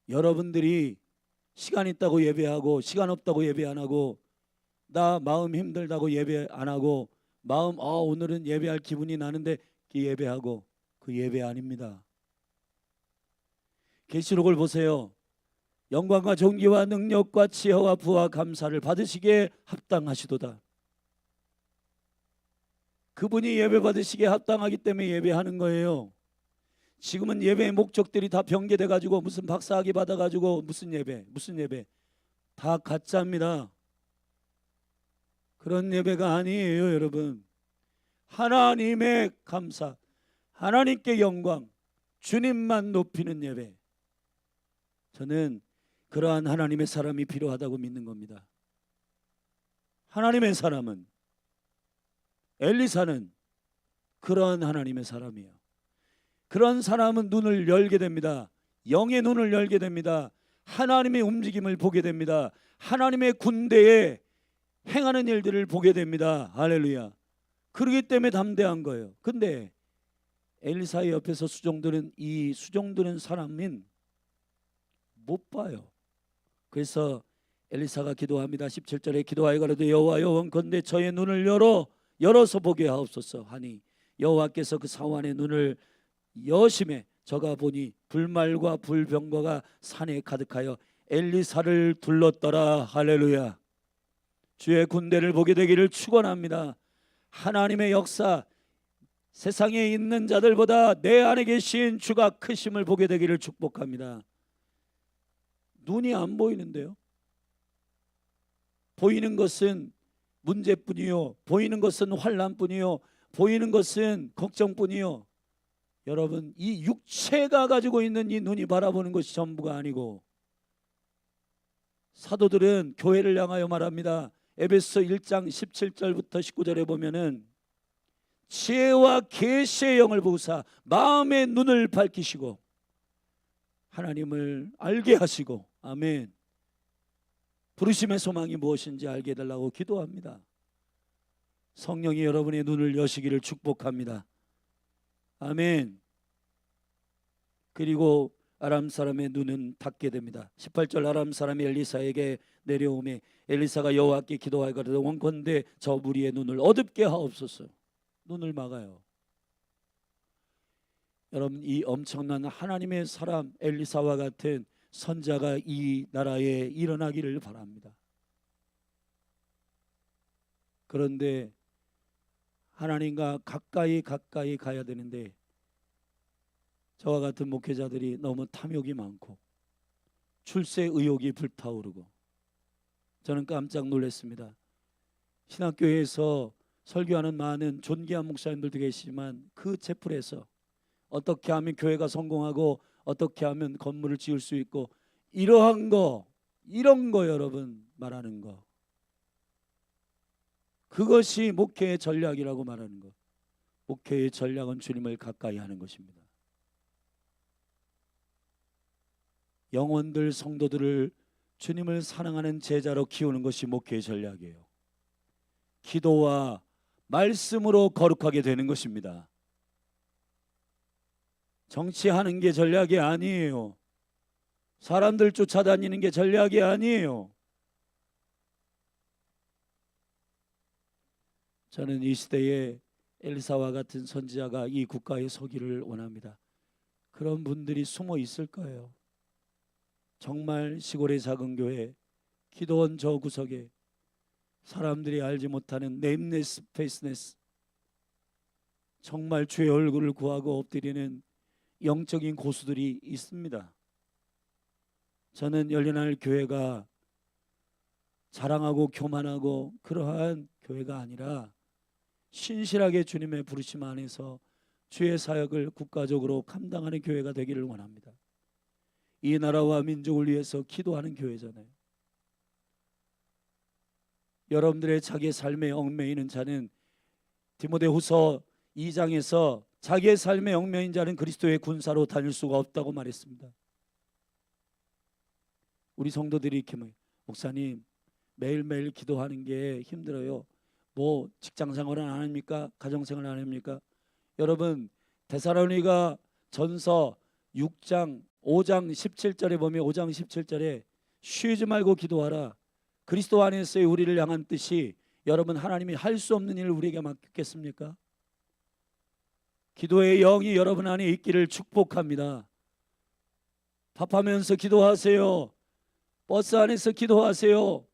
여러분들이 시간 있다고 예배하고 시간 없다고 예배 안 하고, 나 마음 힘들다고 예배 안 하고, 마음 오늘은 예배할 기분이 나는데 예배하고, 그 예배 아닙니다. 계시록을 보세요. 영광과 존귀와 능력과 지혜와 부와 감사를 받으시기에 합당하시도다. 그분이 예배 받으시기에 합당하기 때문에 예배하는 거예요. 지금은 예배의 목적들이 다 변개돼 가지고 무슨 박사학위 받아 가지고 무슨 예배 다 가짜입니다. 그런 예배가 아니에요, 여러분. 하나님의 감사, 하나님께 영광, 주님만 높이는 예배. 저는 그러한 하나님의 사람이 필요하다고 믿는 겁니다. 하나님의 사람은, 엘리사는 그러한 하나님의 사람이에요. 그런 사람은 눈을 열게 됩니다. 영의 눈을 열게 됩니다. 하나님의 움직임을 보게 됩니다. 하나님의 군대에 행하는 일들을 보게 됩니다. 할렐루야. 그렇기 때문에 담대한 거예요. 근데 엘리사의 옆에서 수종드는 사람은 못 봐요. 그래서 엘리사가 기도합니다. 17절에 기도하여 가로되 여호와여 원컨대 저의 눈을 열어서 보게 하옵소서 하니 여호와께서 그 사환의 눈을 여심해 저가 보니 불말과 불병거가 산에 가득하여 엘리사를 둘렀더라. 할렐루야. 주의 군대를 보게 되기를 축원합니다. 하나님의 역사, 세상에 있는 자들보다 내 안에 계신 주가 크심을 보게 되기를 축복합니다. 눈이 안 보이는데요. 보이는 것은 문제뿐이요, 보이는 것은 환난뿐이요, 보이는 것은 걱정뿐이요. 여러분, 이 육체가 가지고 있는 이 눈이 바라보는 것이 전부가 아니고, 사도들은 교회를 향하여 말합니다. 에베소 1장 17절부터 19절에 보면은 지혜와 계시의 영을 부으사 마음의 눈을 밝히시고 하나님을 알게 하시고, 아멘, 부르심의 소망이 무엇인지 알게 해달라고 기도합니다. 성령이 여러분의 눈을 여시기를 축복합니다. 아멘. 그리고 아람 사람의 눈은 닫게 됩니다. 18절 아람 사람이 엘리사에게 내려오매 엘리사가 여호와께 기도하여 가로되 원컨대 저 무리의 눈을 어둡게 하옵소서. 눈을 막아요. 여러분, 이 엄청난 하나님의 사람 엘리사와 같은 선자가 이 나라에 일어나기를 바랍니다. 그런데 하나님과 가까이 가야 되는데 저와 같은 목회자들이 너무 탐욕이 많고 출세 의욕이 불타오르고, 저는 깜짝 놀랐습니다. 신학교에서 설교하는 많은 존귀한 목사님들도 계시지만 그 채플에서 어떻게 하면 교회가 성공하고 어떻게 하면 건물을 지을 수 있고 이런 거 여러분 말하는 거, 그것이 목회의 전략이라고 말하는 것. 목회의 전략은 주님을 가까이 하는 것입니다. 영혼들, 성도들을 주님을 사랑하는 제자로 키우는 것이 목회의 전략이에요. 기도와 말씀으로 거룩하게 되는 것입니다. 정치하는 게 전략이 아니에요. 사람들 쫓아다니는 게 전략이 아니에요. 저는 이 시대에 엘리사와 같은 선지자가 이 국가에 서기를 원합니다. 그런 분들이 숨어 있을 거예요. 정말 시골의 작은 교회, 기도원 저 구석에 사람들이 알지 못하는 네임레스 페이스네스, 정말 주의 얼굴을 구하고 엎드리는 영적인 고수들이 있습니다. 저는 열린할 교회가 자랑하고 교만하고 그러한 교회가 아니라 신실하게 주님의 부르심 안에서 주의 사역을 국가적으로 감당하는 교회가 되기를 원합니다. 이 나라와 민족을 위해서 기도하는 교회잖아요. 여러분들의 자기의 삶에 얽매이는 자는 디모데후서 2장에서 자기의 삶에 얽매인 자는 그리스도의 군사로 다닐 수가 없다고 말했습니다. 우리 성도들이 이렇게 목사님 매일매일 기도하는 게 힘들어요. 뭐 직장생활은 안 합니까? 가정생활 안 합니까? 여러분, 데살로니가 전서 6장 5장 17절에 보면 5장 17절에 쉬지 말고 기도하라. 그리스도 안에서의 우리를 향한 뜻이, 여러분, 하나님이 할 수 없는 일을 우리에게 맡겼겠습니까? 기도의 영이 여러분 안에 있기를 축복합니다. 밥하면서 기도하세요. 버스 안에서 기도하세요.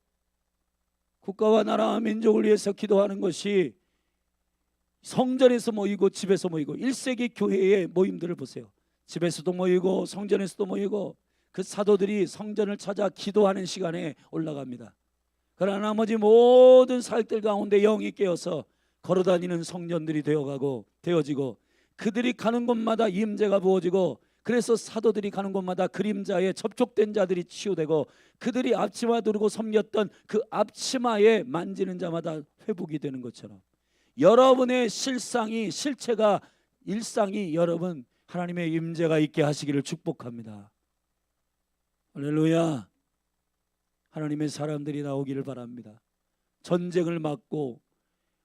국가와 나라와 민족을 위해서 기도하는 것이 성전에서 모이고 집에서 모이고, 1세기 교회의 모임들을 보세요. 집에서도 모이고 성전에서도 모이고, 그 사도들이 성전을 찾아 기도하는 시간에 올라갑니다. 그러나 나머지 모든 사역들 가운데 영이 깨어서 걸어다니는 성전들이 되어지고 그들이 가는 곳마다 임재가 부어지고, 그래서 사도들이 가는 곳마다 그림자에 접촉된 자들이 치유되고, 그들이 앞치마 두르고 섬겼던 그 앞치마에 만지는 자마다 회복이 되는 것처럼, 여러분의 실체가 일상이 여러분 하나님의 임재가 있게 하시기를 축복합니다. 할렐루야. 하나님의 사람들이 나오기를 바랍니다. 전쟁을 막고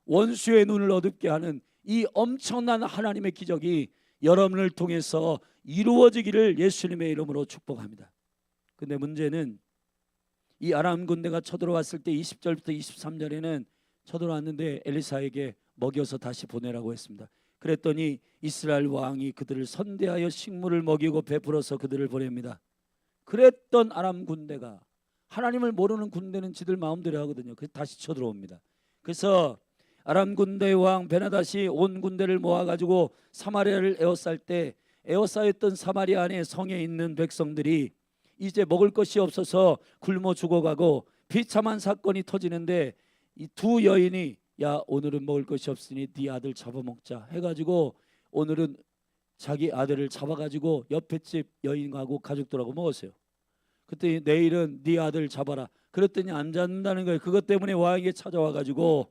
원수의 눈을 어둡게 하는 이 엄청난 하나님의 기적이 여러분을 통해서 이루어지기를 예수님의 이름으로 축복합니다. 근데 문제는 이 아람 군대가 쳐들어왔을 때 20절부터 23절에는 쳐들어왔는데 엘리사에게 먹여서 다시 보내라고 했습니다. 그랬더니 이스라엘 왕이 그들을 선대하여 식물을 먹이고 베풀어서 그들을 보냅니다. 그랬던 아람 군대가, 하나님을 모르는 군대는 지들 마음대로 하거든요. 그래서 다시 쳐들어옵니다. 그래서 아람 군대의 왕 베나닷이 온 군대를 모아가지고 사마리아를 에워쌀 때, 에워싸였던 사마리아 안에 성에 있는 백성들이 이제 먹을 것이 없어서 굶어 죽어가고 비참한 사건이 터지는데, 이 두 여인이 야, 오늘은 먹을 것이 없으니 네 아들 잡아먹자 해가지고 오늘은 자기 아들을 잡아가지고 옆에 집 여인하고 가족들하고 먹었어요. 그때 내일은 네 아들 잡아라 그랬더니 안 잡는다는 거예요. 그것 때문에 왕에게 찾아와가지고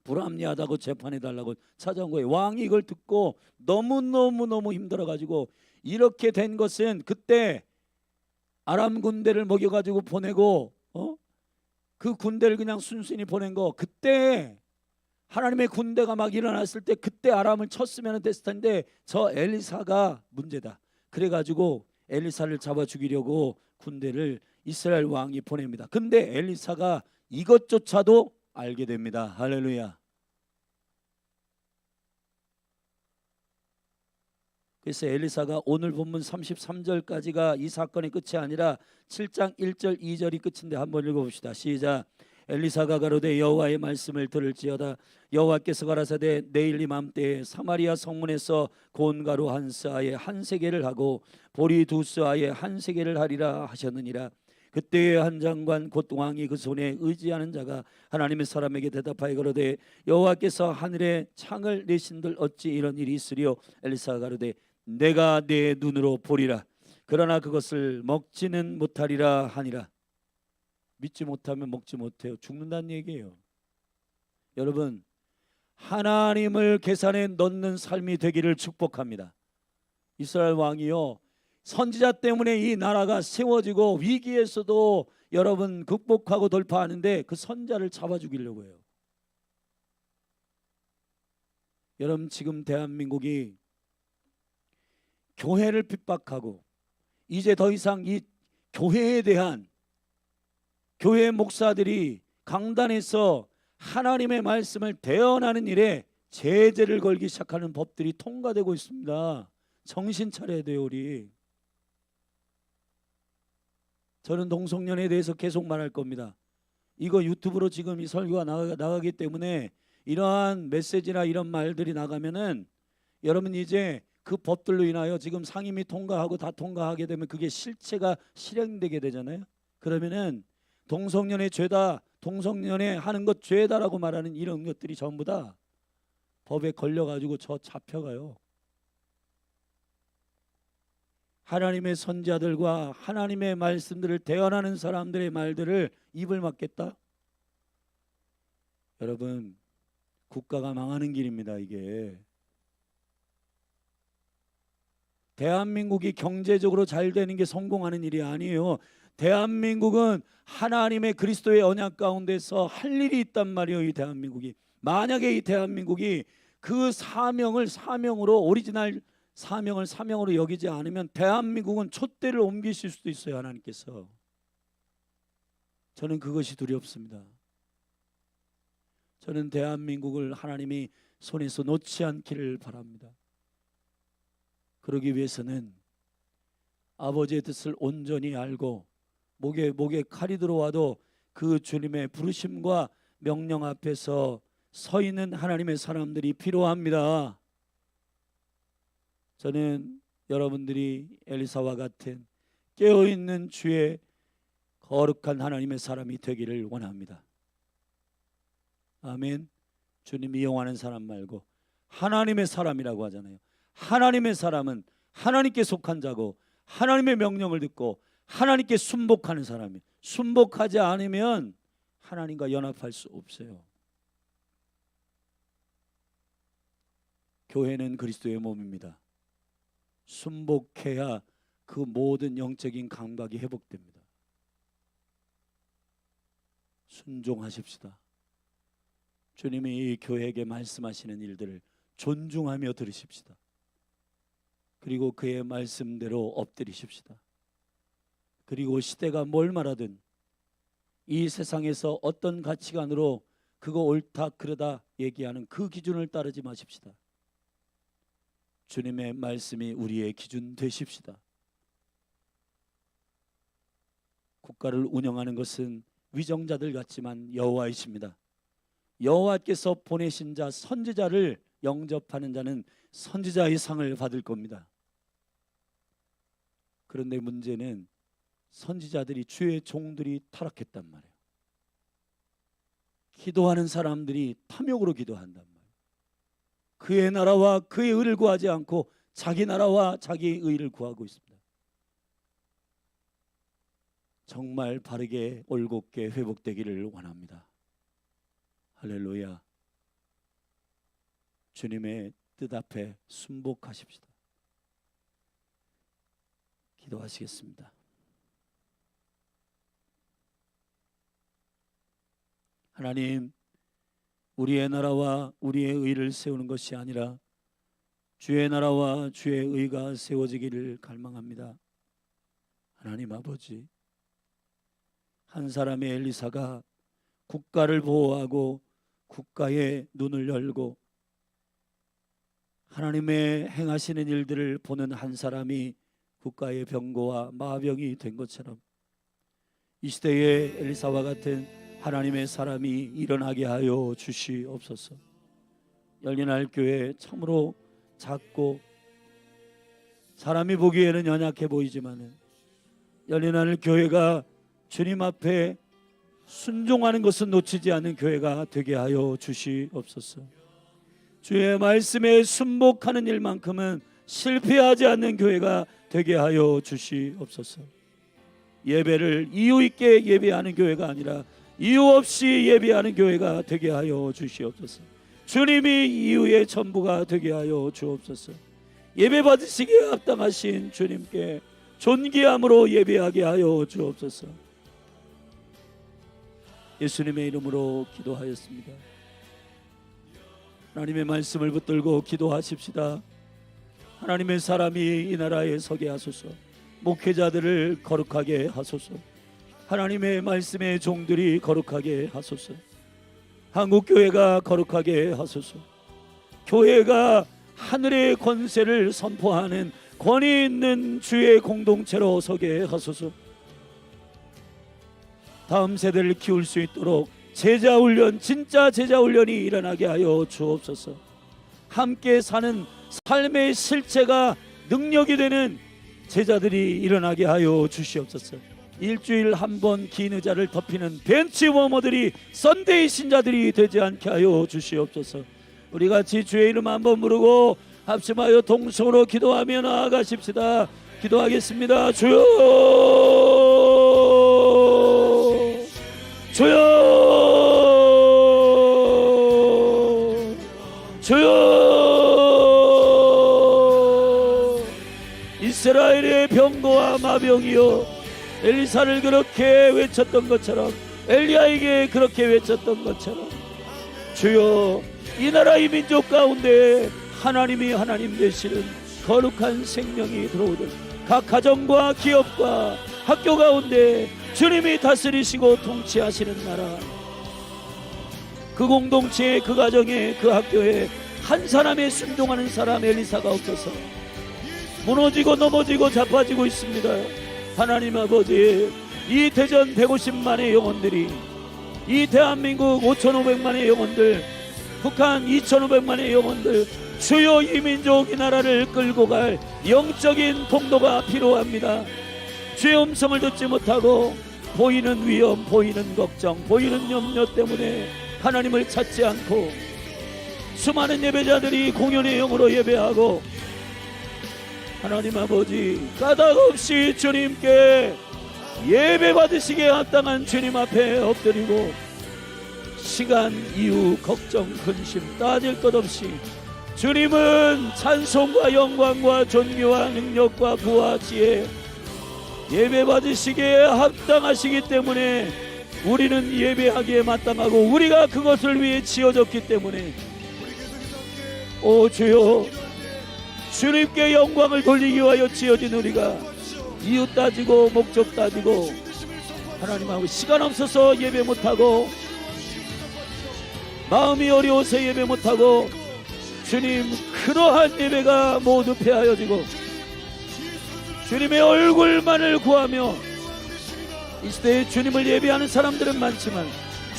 불합리하다고 재판해달라고 찾아온 거예요. 왕이 이걸 듣고 너무너무 힘들어가지고, 이렇게 된 것은 그때 아람 군대를 먹여가지고 보내고 그 군대를 그냥 순순히 보낸 거, 그때 하나님의 군대가 막 일어났을 때 그때 아람을 쳤으면 됐을 텐데 저 엘리사가 문제다. 그래가지고 엘리사를 잡아 죽이려고 군대를 이스라엘 왕이 보냅니다. 근데 엘리사가 이것조차도 알게 됩니다. 할렐루야. 그래서 엘리사가 오늘 본문 33절까지가 이 사건의 끝이 아니라 7장 1절 2절이 끝인데 한번 읽어봅시다. 시작. 엘리사가 가로되 여호와의 말씀을 들을지어다. 여호와께서 가라사대 내일 이맘때에 사마리아 성문에서 고운 가루 한 스아에 한 세겔을 하고 보리 두 스아에 한 세겔을 하리라 하셨느니라. 그때의 한 장관 곧 왕이 그 손에 의지하는 자가 하나님의 사람에게 대답하여 가로되 여호와께서 하늘에 창을 내신들 어찌 이런 일이 있으리요. 엘리사가 가로되 내가 내 눈으로 보리라. 그러나 그것을 먹지는 못하리라 하니라. 믿지 못하면 먹지 못해요. 죽는다는 얘기예요. 여러분, 하나님을 계산에 넣는 삶이 되기를 축복합니다. 이스라엘 왕이요, 선지자 때문에 이 나라가 세워지고 위기에서도 여러분 극복하고 돌파하는데 그 선자를 잡아 죽이려고 해요. 여러분, 지금 대한민국이 교회를 핍박하고 이제 더 이상 이 교회에 대한, 교회 목사들이 강단에서 하나님의 말씀을 대언하는 일에 제재를 걸기 시작하는 법들이 통과되고 있습니다. 정신 차려야 돼요, 우리. 저는 동성연애에 대해서 계속 말할 겁니다. 이거 유튜브로 지금 이 설교가 나가기 때문에 이러한 메시지나 이런 말들이 나가면은 여러분 이제 그 법들로 인하여 지금 상임위 통과하고 다 통과하게 되면 그게 실체가 실행되게 되잖아요. 그러면은 동성연애 죄다, 동성연애 하는 것 죄다라고 말하는 이런 것들이 전부 다 법에 걸려가지고 저 잡혀가요. 하나님의 선지자들과 하나님의 말씀들을 대언하는 사람들의 말들을 입을 막겠다? 여러분, 국가가 망하는 길입니다. 이게 대한민국이 경제적으로 잘 되는 게 성공하는 일이 아니에요. 대한민국은 하나님의 그리스도의 언약 가운데서 할 일이 있단 말이에요. 이 대한민국이, 만약에 이 대한민국이 그 사명을 사명으로, 오리지널 사명을 사명으로 여기지 않으면 대한민국은 촛대를 옮기실 수도 있어요. 하나님께서. 저는 그것이 두렵습니다. 저는 대한민국을 하나님이 손에서 놓지 않기를 바랍니다. 그러기 위해서는 아버지의 뜻을 온전히 알고 목에 칼이 들어와도 그 주님의 부르심과 명령 앞에서 서 있는 하나님의 사람들이 필요합니다. 저는 여러분들이 엘리사와 같은 깨어있는 주의 거룩한 하나님의 사람이 되기를 원합니다. 아멘. 주님이 이용하는 사람 말고 하나님의 사람이라고 하잖아요. 하나님의 사람은 하나님께 속한 자고 하나님의 명령을 듣고 하나님께 순복하는 사람이, 순복하지 않으면 하나님과 연합할 수 없어요. 교회는 그리스도의 몸입니다. 순복해야 그 모든 영적인 감각이 회복됩니다. 순종하십시다. 주님이 이 교회에게 말씀하시는 일들을 존중하며 들으십시다. 그리고 그의 말씀대로 엎드리십시다. 그리고 시대가 뭘 말하든 이 세상에서 어떤 가치관으로 그거 옳다 그러다 얘기하는 그 기준을 따르지 마십시다. 주님의 말씀이 우리의 기준 되십시다. 국가를 운영하는 것은 위정자들 같지만 여호와이십니다. 여호와께서 보내신 자 선지자를 영접하는 자는 선지자의 상을 받을 겁니다. 그런데 문제는 선지자들이, 주의 종들이 타락했단 말이에요. 기도하는 사람들이 탐욕으로 기도한단 말이에요. 그의 나라와 그의 의를 구하지 않고 자기 나라와 자기의 의를 구하고 있습니다. 정말 바르게 올곧게 회복되기를 원합니다. 할렐루야. 주님의 뜻 앞에 순복하십시다. 기도하시겠습니다. 하나님, 우리의 나라와 우리의 의를 세우는 것이 아니라 주의 나라와 주의 의가 세워지기를 갈망합니다. 하나님 아버지, 한 사람의 엘리사가 국가를 보호하고 국가의 눈을 열고 하나님의 행하시는 일들을 보는 한 사람이 국가의 병거와 마병이 된 것처럼 이 시대의 엘리사와 같은 하나님의 사람이 일어나게 하여 주시옵소서. 열린할 교회 참으로 작고 사람이 보기에는 연약해 보이지만은 열린할 교회가 주님 앞에 순종하는 것은 놓치지 않는 교회가 되게 하여 주시옵소서. 주의 말씀에 순복하는 일만큼은 실패하지 않는 교회가 되게 하여 주시옵소서. 예배를 이유 있게 예배하는 교회가 아니라 이유 없이 예배하는 교회가 되게 하여 주시옵소서. 주님이 이유의 전부가 되게 하여 주옵소서. 예배 받으시기에 합당하신 주님께 존귀함으로 예배하게 하여 주옵소서. 예수님의 이름으로 기도하였습니다. 하나님의 말씀을 붙들고 기도하십시다. 하나님의 사람이 이 나라에 서게 하소서. 목회자들을 거룩하게 하소서. 하나님의 말씀의 종들이 거룩하게 하소서. 한국교회가 거룩하게 하소서. 교회가 하늘의 권세를 선포하는 권위 있는 주의 공동체로 서게 하소서. 다음 세대를 키울 수 있도록 제자훈련, 진짜 제자훈련이 일어나게 하여 주옵소서. 함께 사는 삶의 실체가 능력이 되는 제자들이 일어나게 하여 주시옵소서. 일주일 한 번 긴 의자를 덮이는 벤치워머들이 썬데이 신자들이 되지 않게 하여 주시옵소서. 우리 같이 주의 이름 한번 부르고 합심하여 동성으로 기도하며 나아가십시다. 기도하겠습니다. 주여, 주여, 주여. 이스라엘의 병거와 마병이여, 엘리사를 그렇게 외쳤던 것처럼, 엘리야에게 그렇게 외쳤던 것처럼 주여, 이 나라 이 민족 가운데 하나님이 하나님 되시는 거룩한 생명이 들어오도록 각 가정과 기업과 학교 가운데 주님이 다스리시고 통치하시는 나라, 그 공동체에, 그 가정에, 그 학교에 한 사람의 순종하는 사람 엘리사가 없어서 무너지고 넘어지고 자빠지고 있습니다. 하나님 아버지, 이 대전 150만의 영혼들이, 이 대한민국 5,500만의 영혼들, 북한 2,500만의 영혼들, 주여 이 민족 이 나라를 끌고 갈 영적인 통로가 필요합니다. 주의 음성을 듣지 못하고 보이는 위험, 보이는 걱정, 보이는 염려 때문에 하나님을 찾지 않고 수많은 예배자들이 공연의 영으로 예배하고 하나님 아버지, 까닭없이 주님께 예배 받으시기에 합당한 주님 앞에 엎드리고 시간, 이유, 걱정, 근심 따질 것 없이 주님은 찬송과 영광과 존귀와 능력과 부와 지혜 예배 받으시기에 합당하시기 때문에 우리는 예배하기에 마땅하고 우리가 그것을 위해 지어졌기 때문에 오 주여, 주님께 영광을 돌리기 위하여 지어진 우리가 이웃 따지고 목적 따지고 하나님하고 시간 없어서 예배 못하고 마음이 어려워서 예배 못하고 주님 그러한 예배가 모두 폐하여지고 주님의 얼굴만을 구하며 이 시대에 주님을 예배하는 사람들은 많지만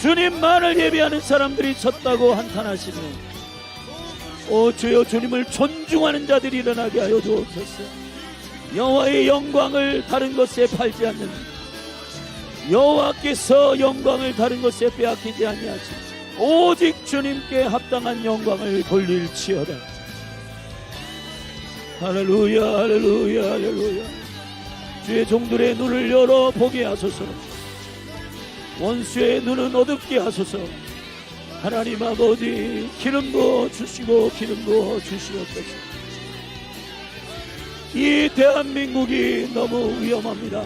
주님만을 예배하는 사람들이 졌다고 한탄하시며 오 주여 주님을 존중하는 자들이 일어나게 하여 주옵소서. 여호와의 영광을 다른 것에 팔지 않는 여호와께서 영광을 다른 것에 빼앗기지 아니하시고 오직 주님께 합당한 영광을 돌릴지어다. 할렐루야 할렐루야 할렐루야. 주의 종들의 눈을 열어 보게 하소서. 원수의 눈은 어둡게 하소서. 하나님 아버지 기름 부어 주시고 기름 부어 주시옵소서. 이 대한민국이 너무 위험합니다.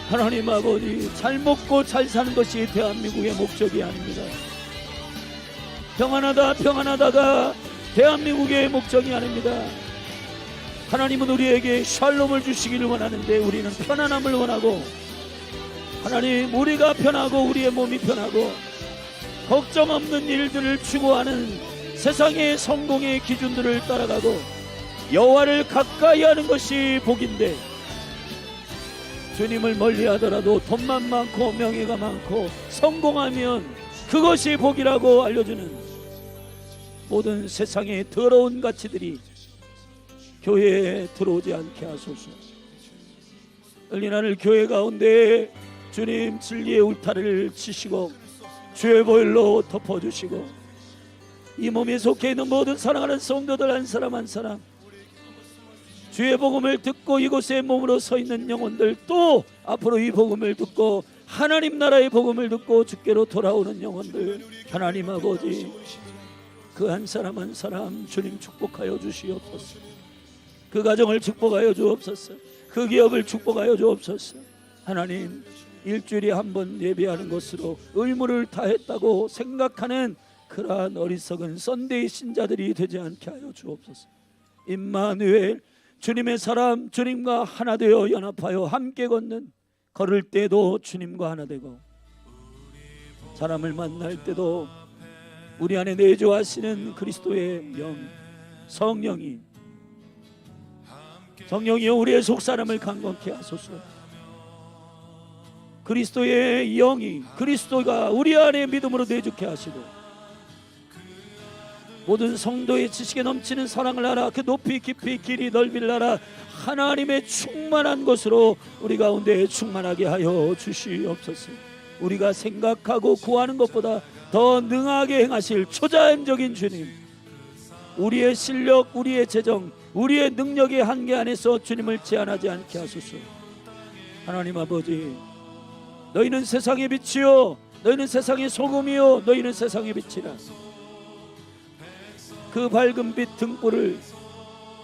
하나님 아버지 잘 먹고 잘 사는 것이 대한민국의 목적이 아닙니다. 평안하다 평안하다가 대한민국의 목적이 아닙니다. 하나님은 우리에게 샬롬을 주시기를 원하는데 우리는 편안함을 원하고 하나님 우리가 편하고 우리의 몸이 편하고 걱정 없는 일들을 추구하는 세상의 성공의 기준들을 따라가고 여호와를 가까이 하는 것이 복인데 주님을 멀리하더라도 돈만 많고 명예가 많고 성공하면 그것이 복이라고 알려주는 모든 세상의 더러운 가치들이 교회에 들어오지 않게 하소서. 열린 하늘 교회 가운데 주님 진리의 울타리를 치시고 주의 보혈로 덮어주시고 이 몸에 속해 있는 모든 사랑하는 성도들 한 사람 한 사람 주의 복음을 듣고 이곳에 몸으로 서 있는 영혼들 또 앞으로 이 복음을 듣고 하나님 나라의 복음을 듣고 주께로 돌아오는 영혼들 하나님 아버지 그 한 사람 한 사람 주님 축복하여 주시옵소서. 그 가정을 축복하여 주옵소서. 그 기업을 축복하여 주옵소서. 하나님 일주일에 한 번 예배하는 것으로 의무를 다했다고 생각하는 그러한 어리석은 썬데이 신자들이 되지 않게 하여 주옵소서. 임마누엘 주님의 사람 주님과 하나 되어 연합하여 함께 걷는 걸을 때도 주님과 하나 되고 사람을 만날 때도 우리 안에 내주하시는 그리스도의 영 성령이여 우리의 속사람을 강건케 하소서. 그리스도의 영이 그리스도가 우리 안에 믿음으로 내주게 하시고 모든 성도의 지식에 넘치는 사랑을 알아 그 높이 깊이 길이 넓이를 알아 하나님의 충만한 것으로 우리 가운데 충만하게 하여 주시옵소서. 우리가 생각하고 구하는 것보다 더 능하게 행하실 초자연적인 주님 우리의 실력 우리의 재정 우리의 능력의 한계 안에서 주님을 제한하지 않게 하소서. 하나님 아버지 너희는 세상의 빛이요 너희는 세상의 소금이요 너희는 세상의 빛이라. 그 밝은 빛 등불을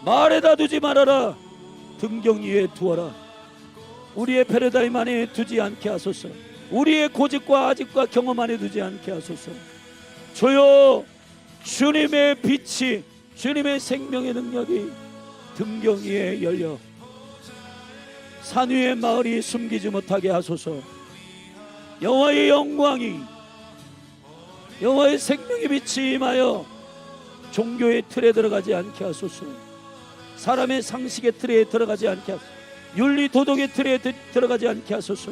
말에다 두지 말아라. 등경 위에 두어라. 우리의 패러다임 안에 두지 않게 하소서. 우리의 고집과 아집과 경험 안에 두지 않게 하소서. 주여 주님의 빛이 주님의 생명의 능력이 등경 위에 열려 산 위의 마을이 숨기지 못하게 하소서. 여호와의 영광이 여호와의 생명의 빛이 임하여 종교의 틀에 들어가지 않게 하소서. 사람의 상식의 틀에 들어가지 않게 하소서. 윤리 도덕의 틀에 들어가지 않게 하소서.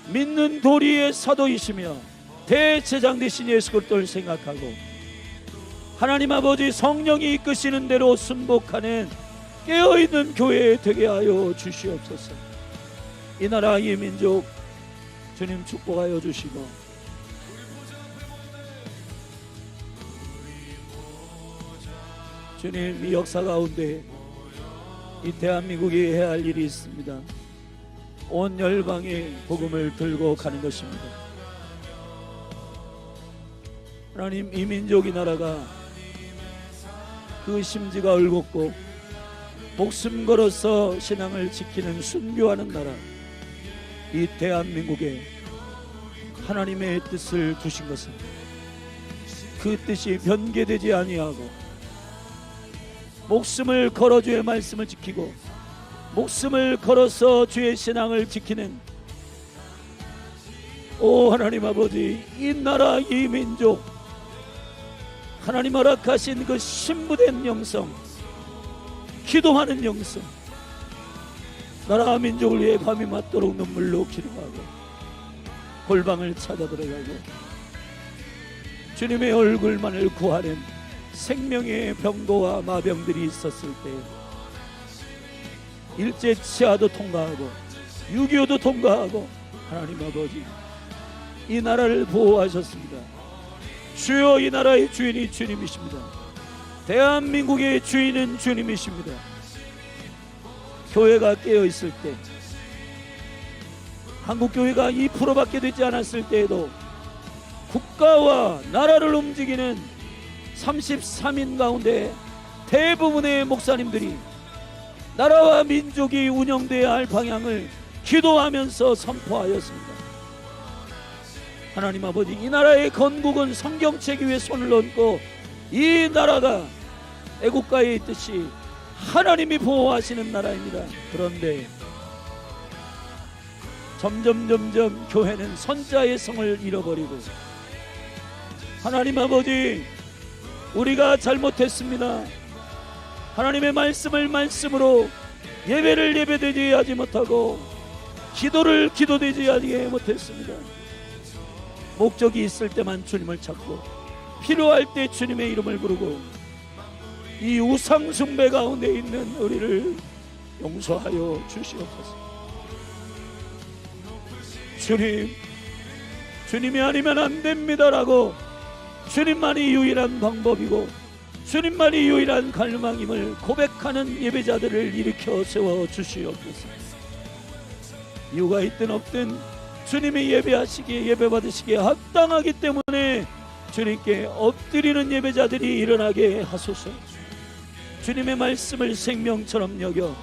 믿는 도리의 사도이시며 대제장 되신 예수 그리스도를 생각하고 하나님 아버지 성령이 이끄시는 대로 순복하는 깨어있는 교회 되게 하여 주시옵소서. 이 나라 이 민족 주님 축복하여 주시고 주님 이 역사 가운데 이 대한민국이 해야 할 일이 있습니다. 온 열방에 복음을 들고 가는 것입니다. 하나님 이 민족 이 나라가 그 심지가 울곧고 목숨 걸어서 신앙을 지키는 순교하는 나라 이 대한민국에 하나님의 뜻을 두신 것은 그 뜻이 변개되지 아니하고 목숨을 걸어 주의 말씀을 지키고 목숨을 걸어서 주의 신앙을 지키는 오 하나님 아버지, 이 나라 이 민족 하나님 허락하신 그 신부된 영성, 기도하는 영성, 나라 민족을 위해 밤이 맞도록 눈물로 기도하고 골방을 찾아 들어가고 주님의 얼굴만을 구하는 생명의 병고와 마병들이 있었을 때 일제 치하도 통과하고 6.25도 통과하고 하나님 아버지 이 나라를 보호하셨습니다. 주여, 이 나라의 주인이 주님이십니다. 대한민국의 주인은 주님이십니다. 교회가 깨어있을 때, 한국교회가 2%밖에 되지 않았을 때에도 국가와 나라를 움직이는 33인 가운데 대부분의 목사님들이 나라와 민족이 운영되어야 할 방향을 기도하면서 선포하였습니다. 하나님 아버지, 이 나라의 건국은 성경책 위에 손을 얹고 이 나라가 애국가에 있듯이 하나님이 보호하시는 나라입니다. 그런데 점점 교회는 선자의 성을 잃어버리고 하나님 아버지, 우리가 잘못했습니다. 하나님의 말씀을 말씀으로, 예배를 예배되지 하지 못하고 기도를 기도되지 하지 못했습니다. 목적이 있을 때만 주님을 찾고 필요할 때 주님의 이름을 부르고 이 우상 숭배 가운데 있는 우리를 용서하여 주시옵소서. 주님이 아니면 안 됩니다라고, 주님만이 유일한 방법이고 주님만이 유일한 갈망임을 고백하는 예배자들을 일으켜 세워 주시옵소서. 이유가 있든 없든 주님이 예배하시기에, 예배받으시기에 합당하기 때문에 주님께 엎드리는 예배자들이 일어나게 하소서. 주님의 말씀을 생명처럼 여겨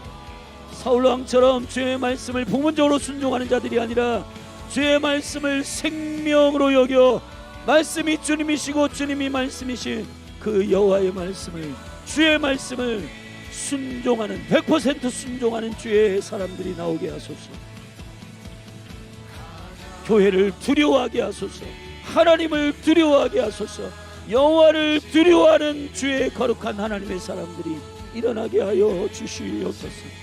사울왕처럼 주의 말씀을 부분적으로 순종하는 자들이 아니라 주의 말씀을 생명으로 여겨 말씀이 주님이시고 주님이 말씀이신 그 여호와의 말씀을, 주의 말씀을 순종하는, 100% 순종하는 주의 사람들이 나오게 하소서. 교회를 두려워하게 하소서. 하나님을 두려워하게 하소서. 여호와를 두려워하는 주의 거룩한 하나님의 사람들이 일어나게 하여 주시옵소서.